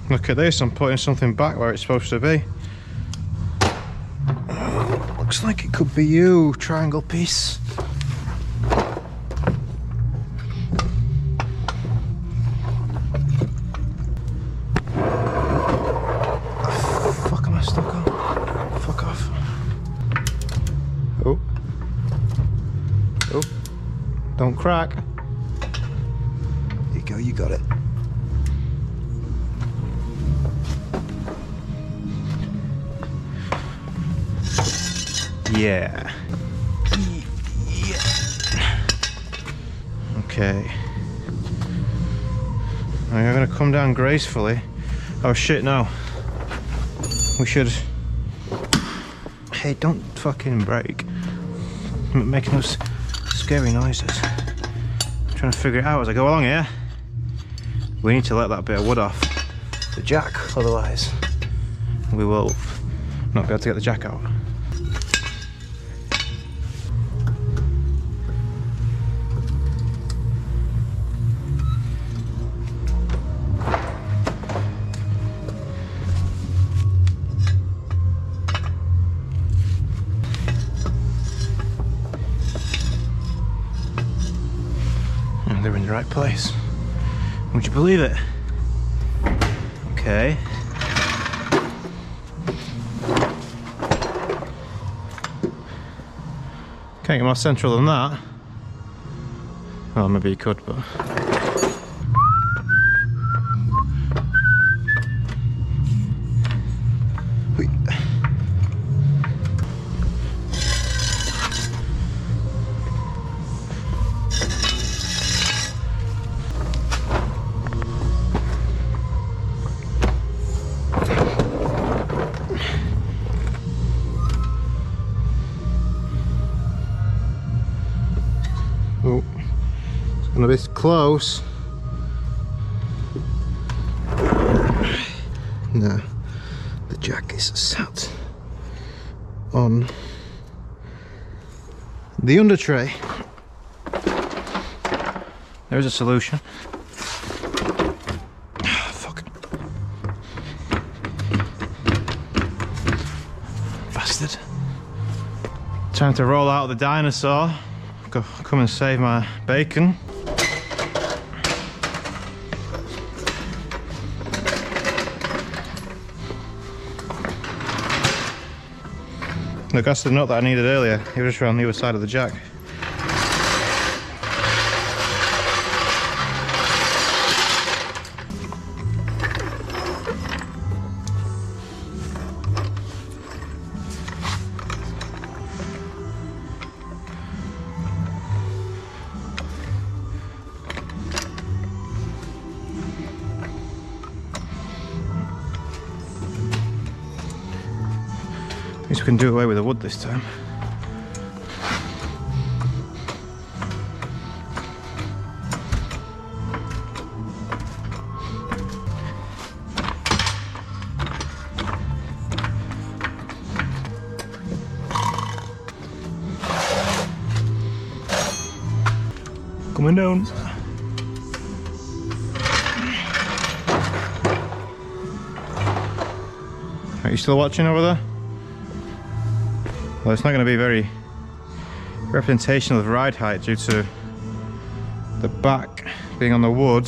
Look at this, I'm putting something back where it's supposed to be. Looks like it could be you, triangle piece. Oh, don't crack. There you go, you got it. Yeah. Okay. I'm gonna come down gracefully. Oh shit, no. We should... Hey, don't fucking brake. Making those scary noises. I'm trying to figure it out as I go along here. We need to let that bit of wood off the jack, otherwise we will not be able to get the jack out. They're in the right place. Would you believe it? Okay. Can't get more central than that. Well, maybe you could, but... to be close. No, the jack is sat on the under tray. There's a solution. Fuck. Bastard. Time to roll out the dinosaur. Go, come and save my bacon. Look, that's the nut that I needed earlier. It was just around the other side of the jack. At least we can do away with the wood this time. Coming down. Are you still watching over there? Well, it's not going to be very representational of ride height due to the back being on the wood.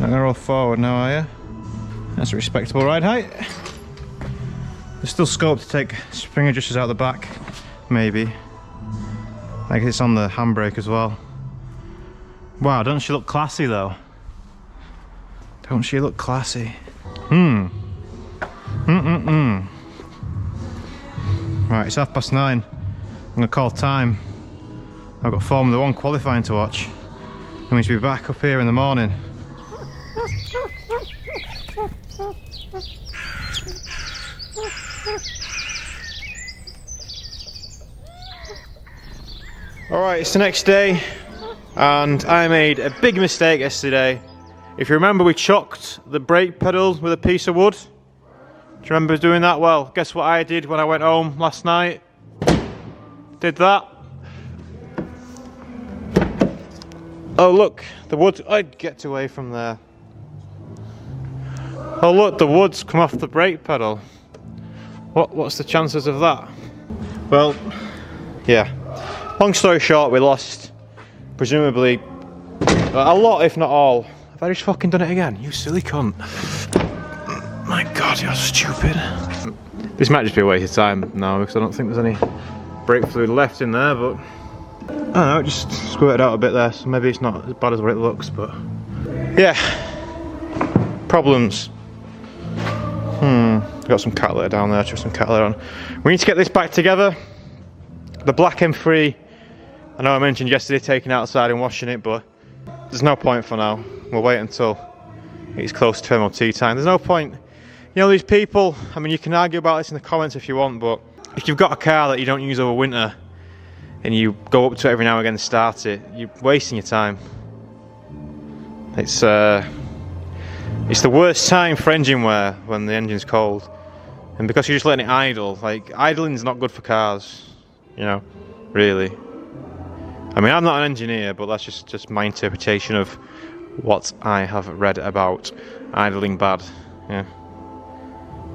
Not going to roll forward now, are you? That's a respectable ride height. There's still scope to take spring adjusters out the back, maybe. Like it's on the handbrake as well. Wow, doesn't she look classy though? Don't she look classy? Right, it's 9:30. I'm gonna call time. I've got Formula 1 qualifying to watch. I need to be back up here in the morning. Alright, it's the next day, and I made a big mistake yesterday. If you remember, we chocked the brake pedal with a piece of wood. Do you remember doing that? Well, guess what I did when I went home last night? Did that. Oh look, the wood, I'd get away from there. Oh look, the wood's come off the brake pedal. What's the chances of that? Well, yeah. Long story short, we lost, presumably, a lot, if not all. Have I just fucking done it again? You silly cunt. My God, you're stupid. This might just be a waste of time now because I don't think there's any brake fluid left in there, but I don't know, it just squirted out a bit there, so maybe it's not as bad as what it looks, but yeah. Problems. Got some cat litter down there, I chucked some cat litter on. We need to get this back together. The black M3, I know I mentioned yesterday taking it outside and washing it, but there's no point for now. We'll wait until it's close to MOT time. There's no point. You know, these people, I mean, you can argue about this in the comments if you want, but if you've got a car that you don't use over winter and you go up to it every now and again and start it, you're wasting your time. It's the worst time for engine wear when the engine's cold. And because you're just letting it idle, like, idling's not good for cars, you know, really. I mean, I'm not an engineer, but that's just my interpretation of what I have read about idling bad, yeah.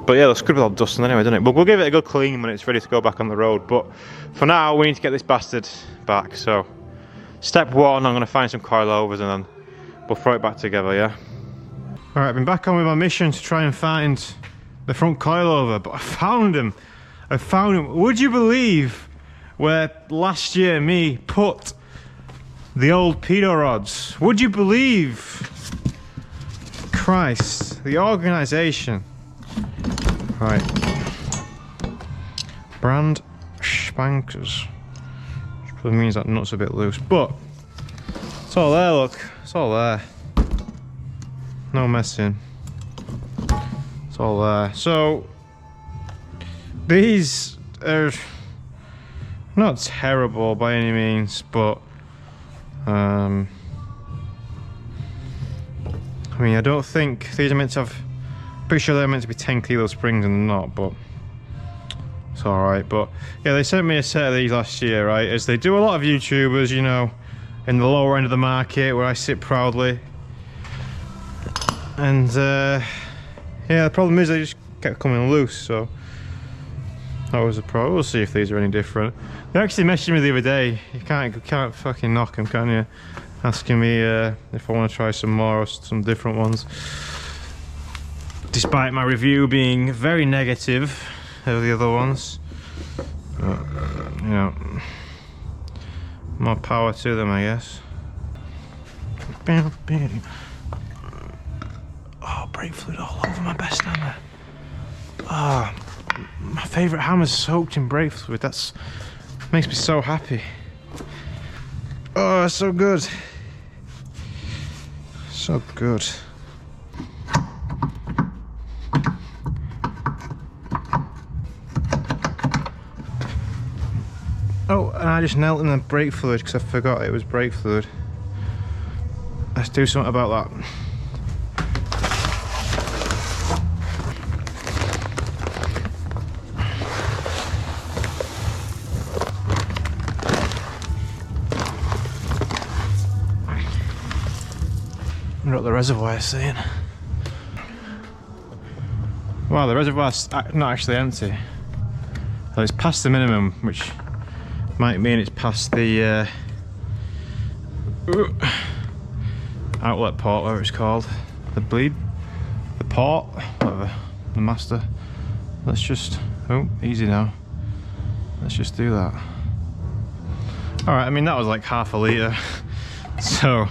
But yeah, looks good with all dust anyway, doesn't it? But we'll give it a good clean when it's ready to go back on the road. But for now, we need to get this bastard back. So, step one, I'm going to find some coilovers and then we'll throw it back together, yeah? Alright, I've been back on with my mission to try and find the front coilover, but I found him. Would you believe where last year me put the old pedo rods? Would you believe? Christ, the organisation. Right. Brand spankers. Which probably means that nut's a bit loose, but it's all there, look. It's all there. No messing. It's all there. So these are not terrible by any means, but I mean, I don't think these are meant to have, pretty sure they're meant to be 10 kilo springs and they're not, but it's alright. But yeah, they sent me a set of these last year, right, as they do a lot of YouTubers, you know, in the lower end of the market where I sit proudly. And yeah, the problem is they just kept coming loose, so that was a problem. We'll see if these are any different. They actually messaged me the other day. You can't fucking knock them, can you? Asking me if I want to try some more or some different ones. Despite my review being very negative of the other ones. But, you know, more power to them, I guess. Oh, brake fluid all over my best hammer. Ah, oh, my favourite hammer's soaked in brake fluid. That's makes me so happy. Oh, so good. So good. Oh, and I just knelt in the brake fluid because I forgot it was brake fluid. Let's do something about that. I wonder what the reservoir is saying. Wow, the reservoir's not actually empty. Well, it's past the minimum, which might mean it's past the outlet port, whatever it's called. The port, whatever, the master. Let's just, oh, easy now. Let's just do that. Alright, I mean that was like half a litre. So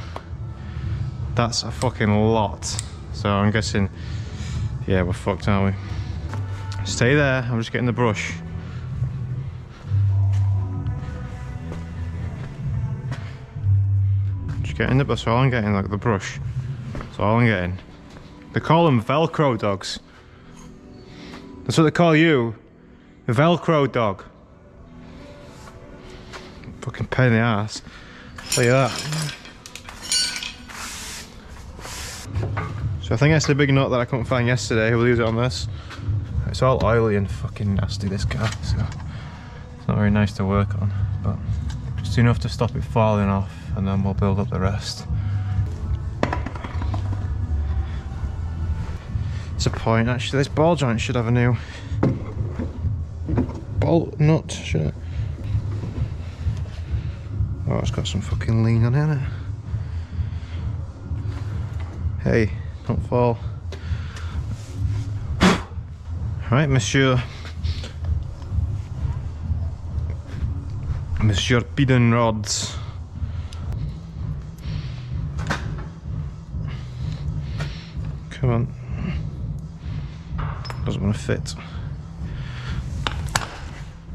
that's a fucking lot. So I'm guessing, yeah, we're fucked, aren't we? Stay there, I'm just getting the brush. Just getting that's all I'm getting, like the brush. That's all I'm getting. They call them Velcro dogs. That's what they call you. A Velcro dog. Fucking pain in the ass. Tell you that. So I think that's the big nut that I couldn't find yesterday. We'll use it on this. It's all oily and fucking nasty, this car, so it's not very nice to work on, but just enough to stop it falling off, and then we'll build up the rest. It's a point, actually. This ball joint should have a new ball nut, shouldn't it? Oh, it's got some fucking lean on it, hasn't it? Hey, don't fall. Right, Monsieur Pidon rods. Come on. Doesn't want to fit.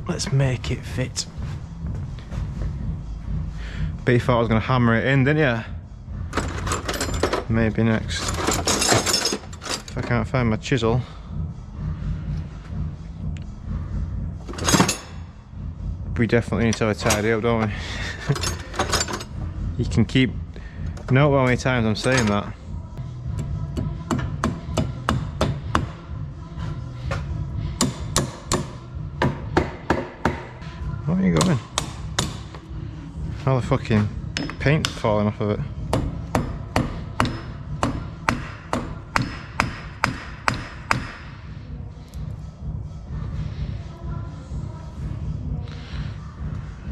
Let's make it fit. Bet you thought I was going to hammer it in, didn't you? Maybe next. If I can't find my chisel. We definitely need to have a tidy up, don't we? You can keep note how many times I'm saying that. Where are you going? All the fucking paint's falling off of it.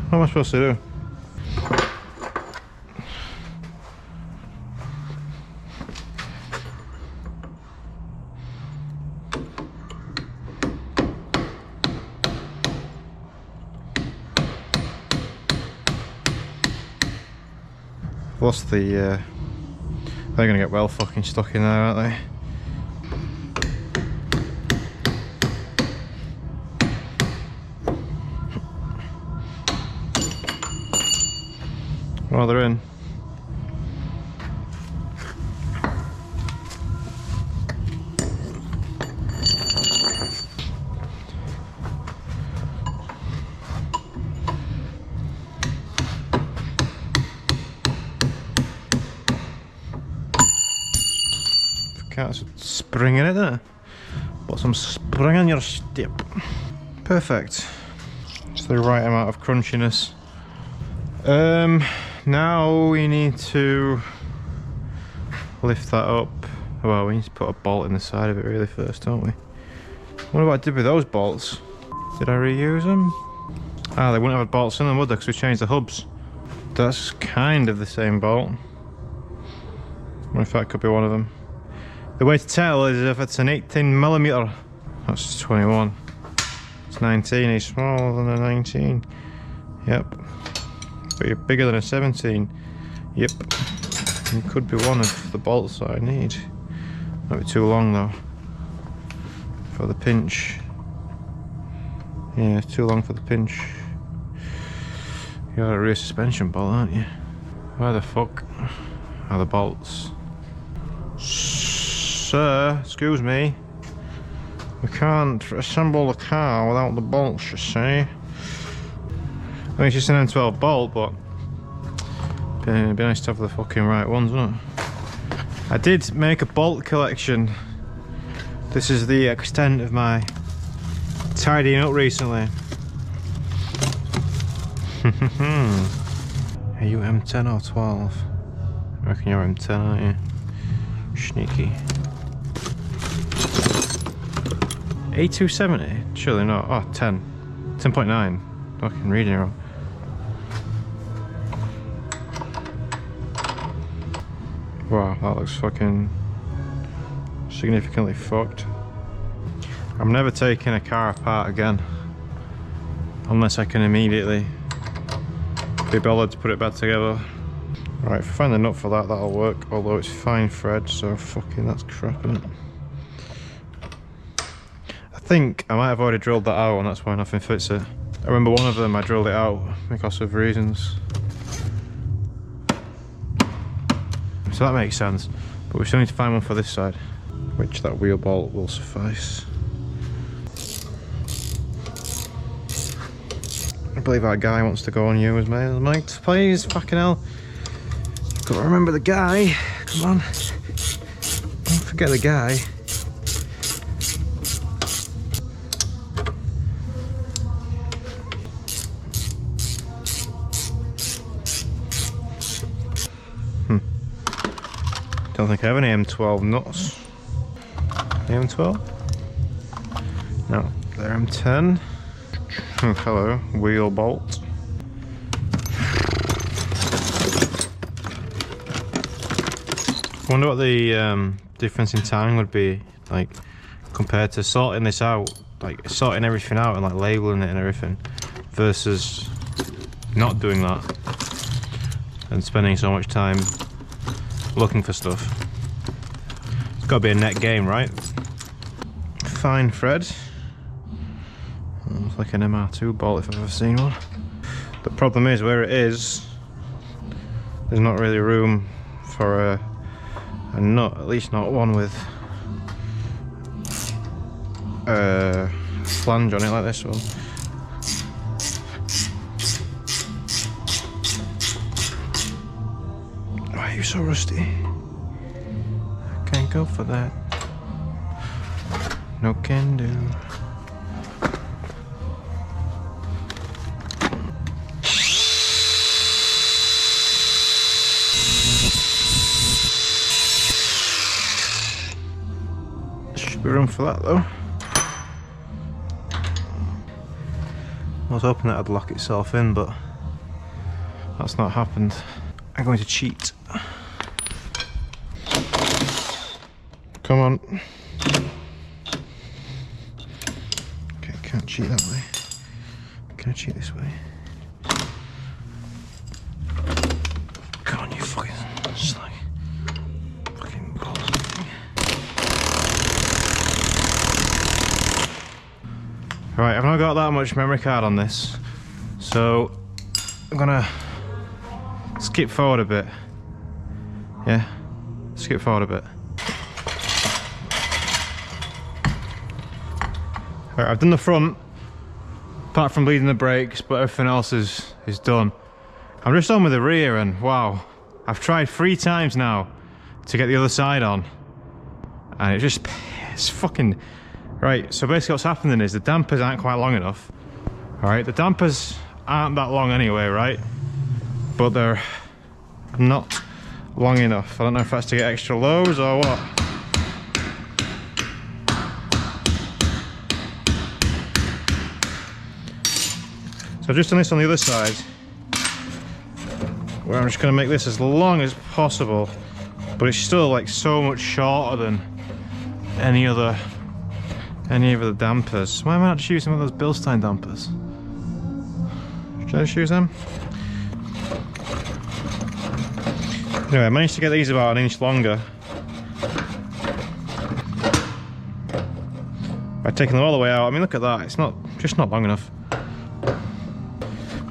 What am I supposed to do? Lost the, they're gonna get well fucking stuck in there, aren't they? Well, they're in. That's spring in it there. Put some spring on your step. Perfect. It's the right amount of crunchiness. Now we need to lift that up. Well, we need to put a bolt in the side of it really first, don't we? I wonder what I did with those bolts. Did I reuse them? Ah, they wouldn't have bolts in them, would they? Because we changed the hubs. That's kind of the same bolt. I wonder if that could be one of them. The way to tell is if it's an 18mm. That's 21. It's 19. He's smaller than a 19. Yep. But you're bigger than a 17. Yep. It could be one of the bolts that I need. Might be too long though for the pinch. Yeah, it's too long for the pinch. You got a rear suspension bolt, aren't you? Where the fuck are the bolts? Sir, excuse me. We can't assemble the car without the bolts, you see. I mean, it's just an M12 bolt, but it'd be nice to have the fucking right ones, wouldn't it? I did make a bolt collection. This is the extent of my tidying up recently. Are you M10 or 12? I reckon you're M10, aren't you? Sneaky. A270? Surely not. Oh, 10. 10.9. Fucking reading it wrong. Wow, that looks fucking significantly fucked. I'm never taking a car apart again. Unless I can immediately be bothered to put it back together. Right, if I find the nut for that, that'll work. Although it's fine thread, so fucking that's crap, isn't it? I think I might have already drilled that out and that's why nothing fits it. I remember one of them I drilled it out because of reasons. So that makes sense. But we still need to find one for this side, which that wheel bolt will suffice. I believe that guy wants to go on you as mate. Please, fucking hell. Gotta remember the guy. Come on. Don't forget the guy. Don't think I have any M12 nuts. M12? No, they're M10. Oh, hello, wheel bolt. I wonder what the difference in time would be like compared to sorting this out, like sorting everything out and like labeling it and everything, versus not doing that and spending so much time looking for stuff. It's got to be a net gain, right? Fine thread. Looks like an MR2 bolt if I've ever seen one. The problem is where it is, there's not really room for a nut, at least not one with a flange on it like this one. Why are you so rusty? I can't go for that. No can do. Should be room for that though. I was hoping that would lock itself in, but that's not happened. I'm going to cheat. Come on. Okay, can't cheat that way. Can I cheat this way? Come on, you fucking slag. Fucking balls. Right, I've not got that much memory card on this, so I'm gonna skip forward a bit. Yeah, skip forward a bit. Right, I've done the front, apart from bleeding the brakes, but everything else is done. I'm just on with the rear, and wow, I've tried 3 times now to get the other side on, and it's fucking right. So basically what's happening is the dampers aren't quite long enough. All right, the dampers aren't that long anyway, right? But they're not long enough. I don't know if that's to get extra lows or what. So I've just done this on the other side, where I'm just going to make this as long as possible, but it's still like so much shorter than any of the dampers. Why am I not just using one of those Bilstein dampers? Should I just use them? Anyway, I managed to get these about an inch longer by taking them all the way out. I mean, look at that, it's just not long enough.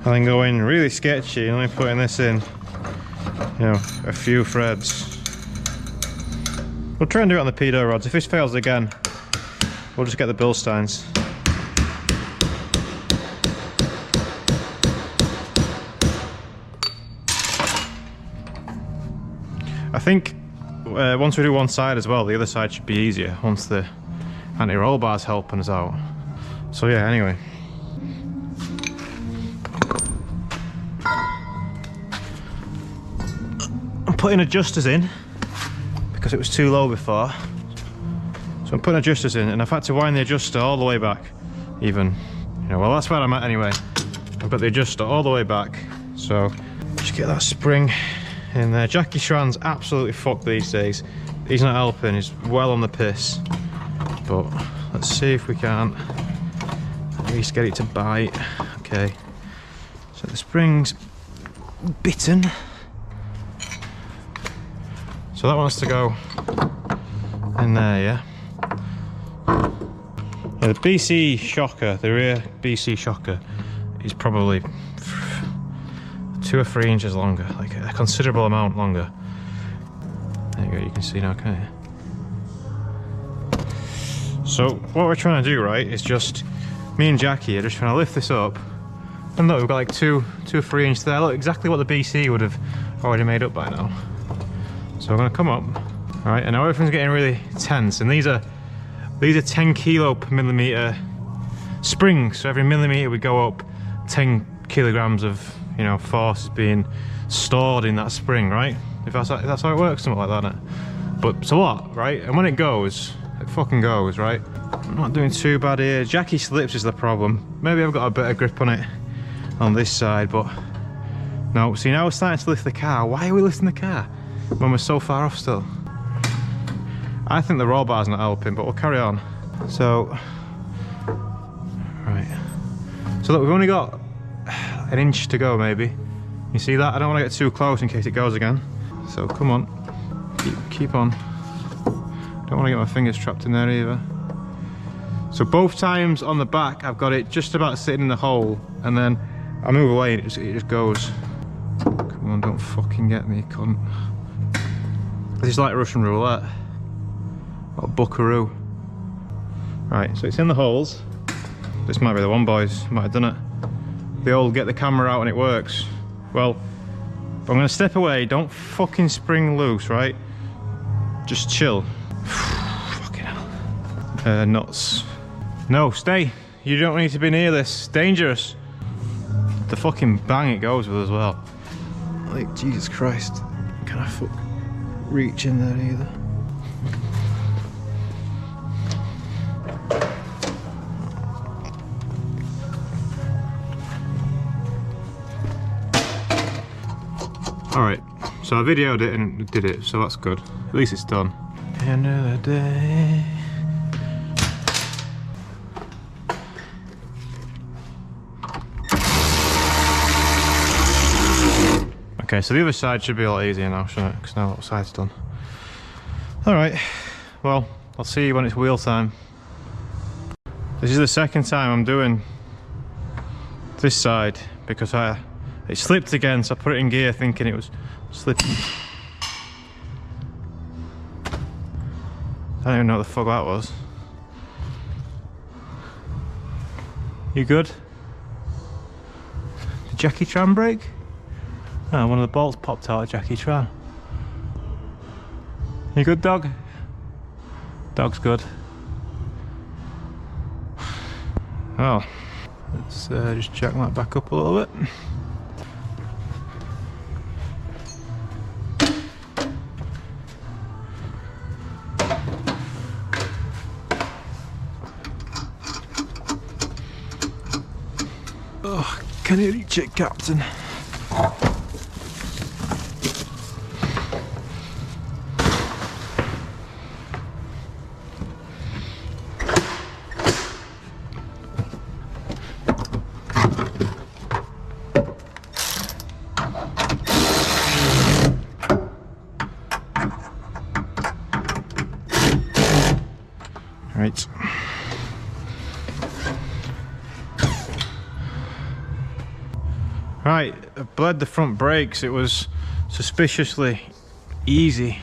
And then going really sketchy and only putting this in, you know, a few threads. We'll try and do it on the pedo rods. If this fails again, we'll just get the Bilsteins. I think once we do one side as well, the other side should be easier once the anti-roll bar's helping us out. So yeah, anyway. I'm putting adjusters in because it was too low before. So I'm putting adjusters in, and I've had to wind the adjuster all the way back even. You know, well, that's where I'm at anyway. I've got the adjuster all the way back. So just get that spring in there. Jackie Schran's absolutely fucked these days. He's not helping, he's well on the piss. But let's see if we can at least get it to bite. Okay. So the spring's bitten. So that wants to go in there, yeah? Yeah, the BC shocker, the rear BC shocker, is probably 2 or 3 inches longer, like a considerable amount longer. There you go, you can see now, can't you? So what we're trying to do, right, is just, me and Jackie are just trying to lift this up. And look, we've got like 2 or 3 inches there. Look, exactly what the BC would have already made up by now. So we're gonna come up, all right, and now everything's getting really tense, and these are 10 kilo per millimeter springs, so every millimeter we go up 10 kilograms of, you know, force is being stored in that spring, right? If that's how it works, something like that, isn't it? But it's a lot, right? And when it goes, it fucking goes, right? I'm not doing too bad here. Jackie slips is the problem. Maybe I've got a better grip on it on this side, but no. See, now we're starting to lift the car. Why are we lifting the car when we're so far off still? I think the roll bar's not helping, but we'll carry on. So, right. So look, we've only got an inch to go, maybe. You see that? I don't want to get too close in case it goes again. So come on, keep on. Don't want to get my fingers trapped in there either. So both times on the back, I've got it just about sitting in the hole, and then I move away and it just goes. Come on, don't fucking get me, cunt. This is like Russian roulette. Or buckaroo. Right, so it's in the holes. This might be the one, boys. Might have done it. The old get the camera out and it works. Well, I'm gonna step away. Don't fucking spring loose, right? Just chill. Fucking hell. Nuts. No, stay. You don't need to be near this. It's dangerous. The fucking bang it goes with as well. Like, Jesus Christ. Can I reach in there either? Alright, so I videoed it and did it, so that's good. At least it's done. End of the day. Okay, so the other side should be a lot easier now, shouldn't it? Because now that side's done. Alright, well, I'll see you when it's wheel time. This is the second time I'm doing this side because it slipped again, so I put it in gear thinking it was slipping. I don't even know what the fuck that was. You good? Did Jackie Tran break? Oh, one of the bolts popped out of Jackie Tran. You good, dog? Dog's good. Well, let's just jack that back up a little bit. Oh, can you reach it, Captain? Right. Right, I bled the front brakes. It was suspiciously easy.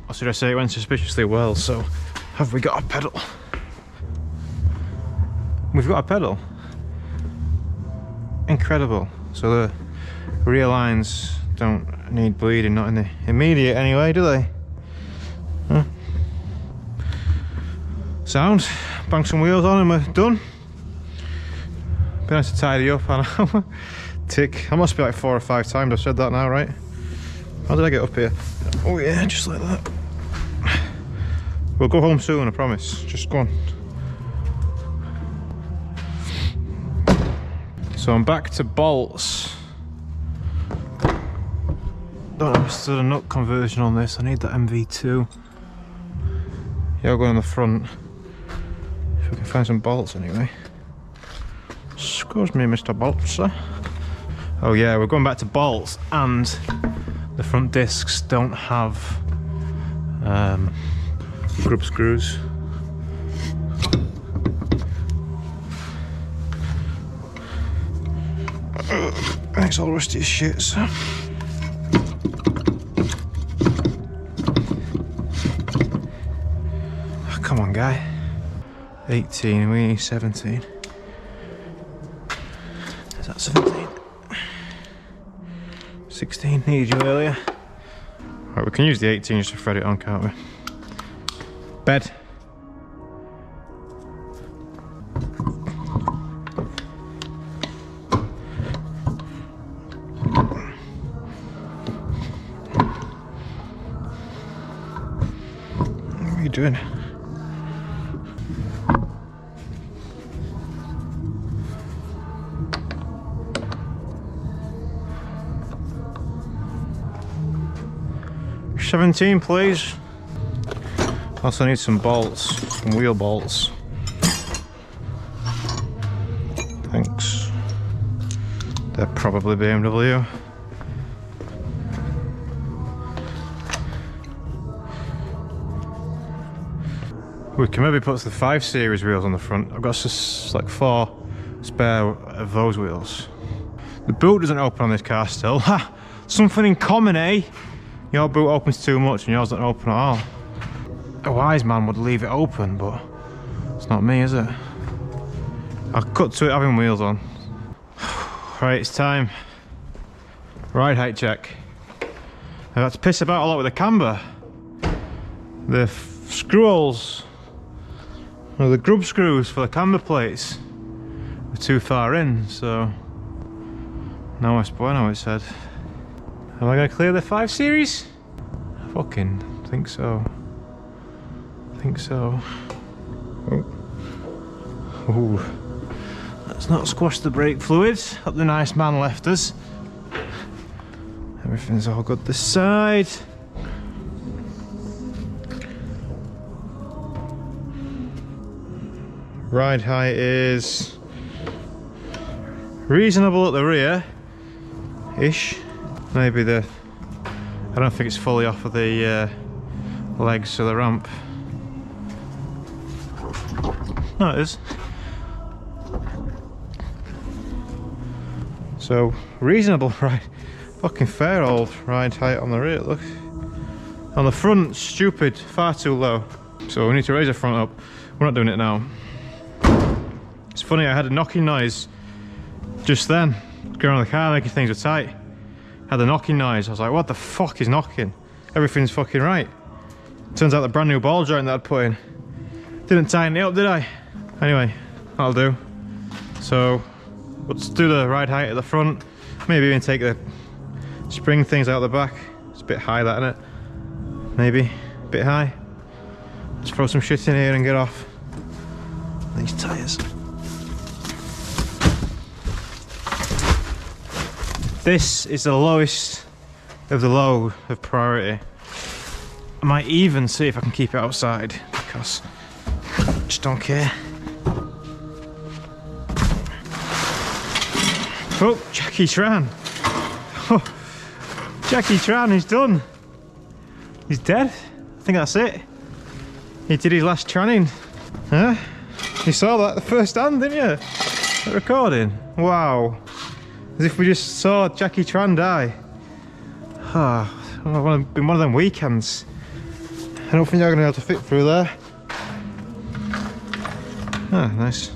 Or should I say it went suspiciously well, so have we got a pedal? We've got a pedal. Incredible. So the rear lines don't need bleeding, not in the immediate anyway, do they? Huh? Sound. Bang some wheels on and we're done. Be nice to tidy up, I know. Tick. That must be like 4 or 5 times I've said that now, right? How did I get up here? Oh yeah, just like that. We'll go home soon, I promise. Just go on. So I'm back to bolts. Don't understand a nut conversion on this. I need that MV2. Yeah, I'll go on the front. If we can find some bolts anyway. Excuse me, Mr. Bolts. Oh yeah, we're going back to bolts, and the front discs don't have grub screws. It's all rusty as shit, so. Oh, come on, guy. 18, we need 17. Is that 17? 16, needed you earlier. Right, we can use the 18 just to thread it on, can't we? Bed. What are you doing? $17, please. Also need some bolts, some wheel bolts. Thanks. They're probably BMW. We can maybe put the 5 Series wheels on the front. I've got just like 4 spare of those wheels. The boot doesn't open on this car still. Ha! Something in common, eh? Your boot opens too much and yours don't open at all. A wise man would leave it open, but it's not me, is it? I'll cut to it having wheels on. Right, it's time. Ride height check. I've had to piss about a lot with the camber. The screw holes, or the grub screws for the camber plates, were too far in, so no es bueno, it said. Am I going to clear the 5 Series? I fucking think so. I think so. Oh. Ooh. Let's not squash the brake fluids that the nice man left us. Everything's all good this side. Ride height is reasonable at the rear-ish. Maybe I don't think it's fully off of the legs of the ramp. No, it is. So, reasonable ride. Fucking fair old ride height on the rear, look. On the front, stupid, far too low. So we need to raise the front up. We're not doing it now. It's funny, I had a knocking noise just then. Going around the car, making things were tight. Had a knocking noise. I was like, what the fuck is knocking? Everything's fucking right. Turns out the brand new ball joint that I'd put in didn't tighten it up, did I? Anyway, that'll do. So let's do the ride height at the front. Maybe even take the spring things out the back. It's a bit high, that, isn't it? Maybe a bit high. Let's throw some shit in here and get off these tyres. This is the lowest of the low of priority. I might even see if I can keep it outside because I just don't care. Oh, Jackie Tran. Oh, Jackie Tran is done. He's dead. I think that's it. He did his last tranning. Huh? You saw that the first hand, didn't you? That recording. Wow. As if we just saw Jackie Tran die. Ah, oh, it's been one of them weekends. I don't think you're going to be able to fit through there. Ah, nice.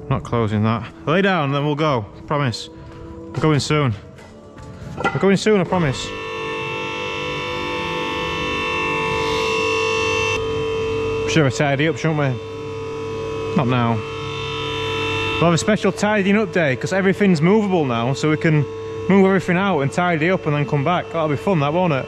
Not closing that. Lay down, then we'll go. Promise. We're going soon. We're going soon, I promise. Should have tidy up, shouldn't we? Not now. We'll have a special tidying up day because everything's movable now, so we can move everything out and tidy up and then come back. That'll be fun, that, won't it?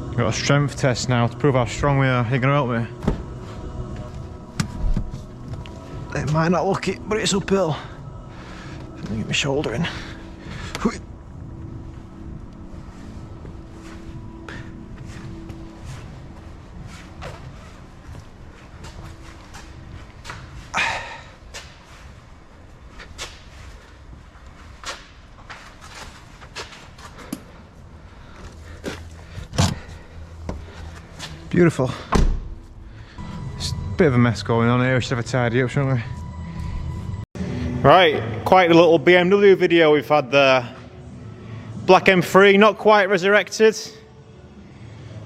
We've got a strength test now to prove how strong we are. Are you going to help me? It might not look it, but it's uphill. Let me get my shoulder in. Beautiful. It's a bit of a mess going on here. We should have a tidy up, shouldn't we? Right, quite a little BMW video we've had there. Black M3, not quite resurrected.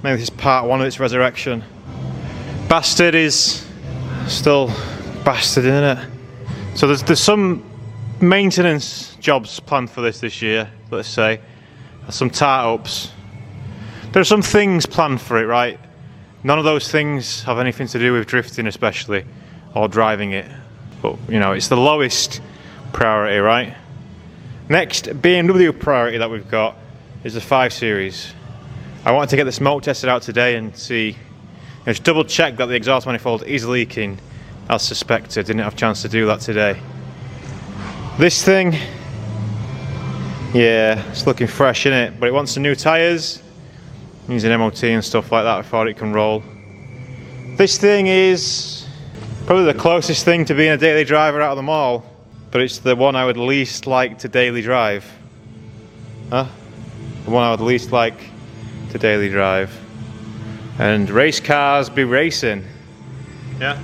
Maybe this is part one of its resurrection. Bastard is still bastard, isn't it? So there's some maintenance jobs planned for this year, let's say. Some tart-ups. There are some things planned for it, right? None of those things have anything to do with drifting especially, or driving it. But, you know, it's the lowest priority, right? Next BMW priority that we've got is the 5 Series. I wanted to get the smoke tested out today and see, just double check that the exhaust manifold is leaking as suspected. Didn't have a chance to do that today. This thing, yeah, it's looking fresh, innit? But it wants some new tyres. Needs an MOT and stuff like that before it can roll. This thing is probably the closest thing to being a daily driver out of them all, but it's the one I would least like to daily drive. Huh? The one I would least like to daily drive. And race cars be racing. Yeah?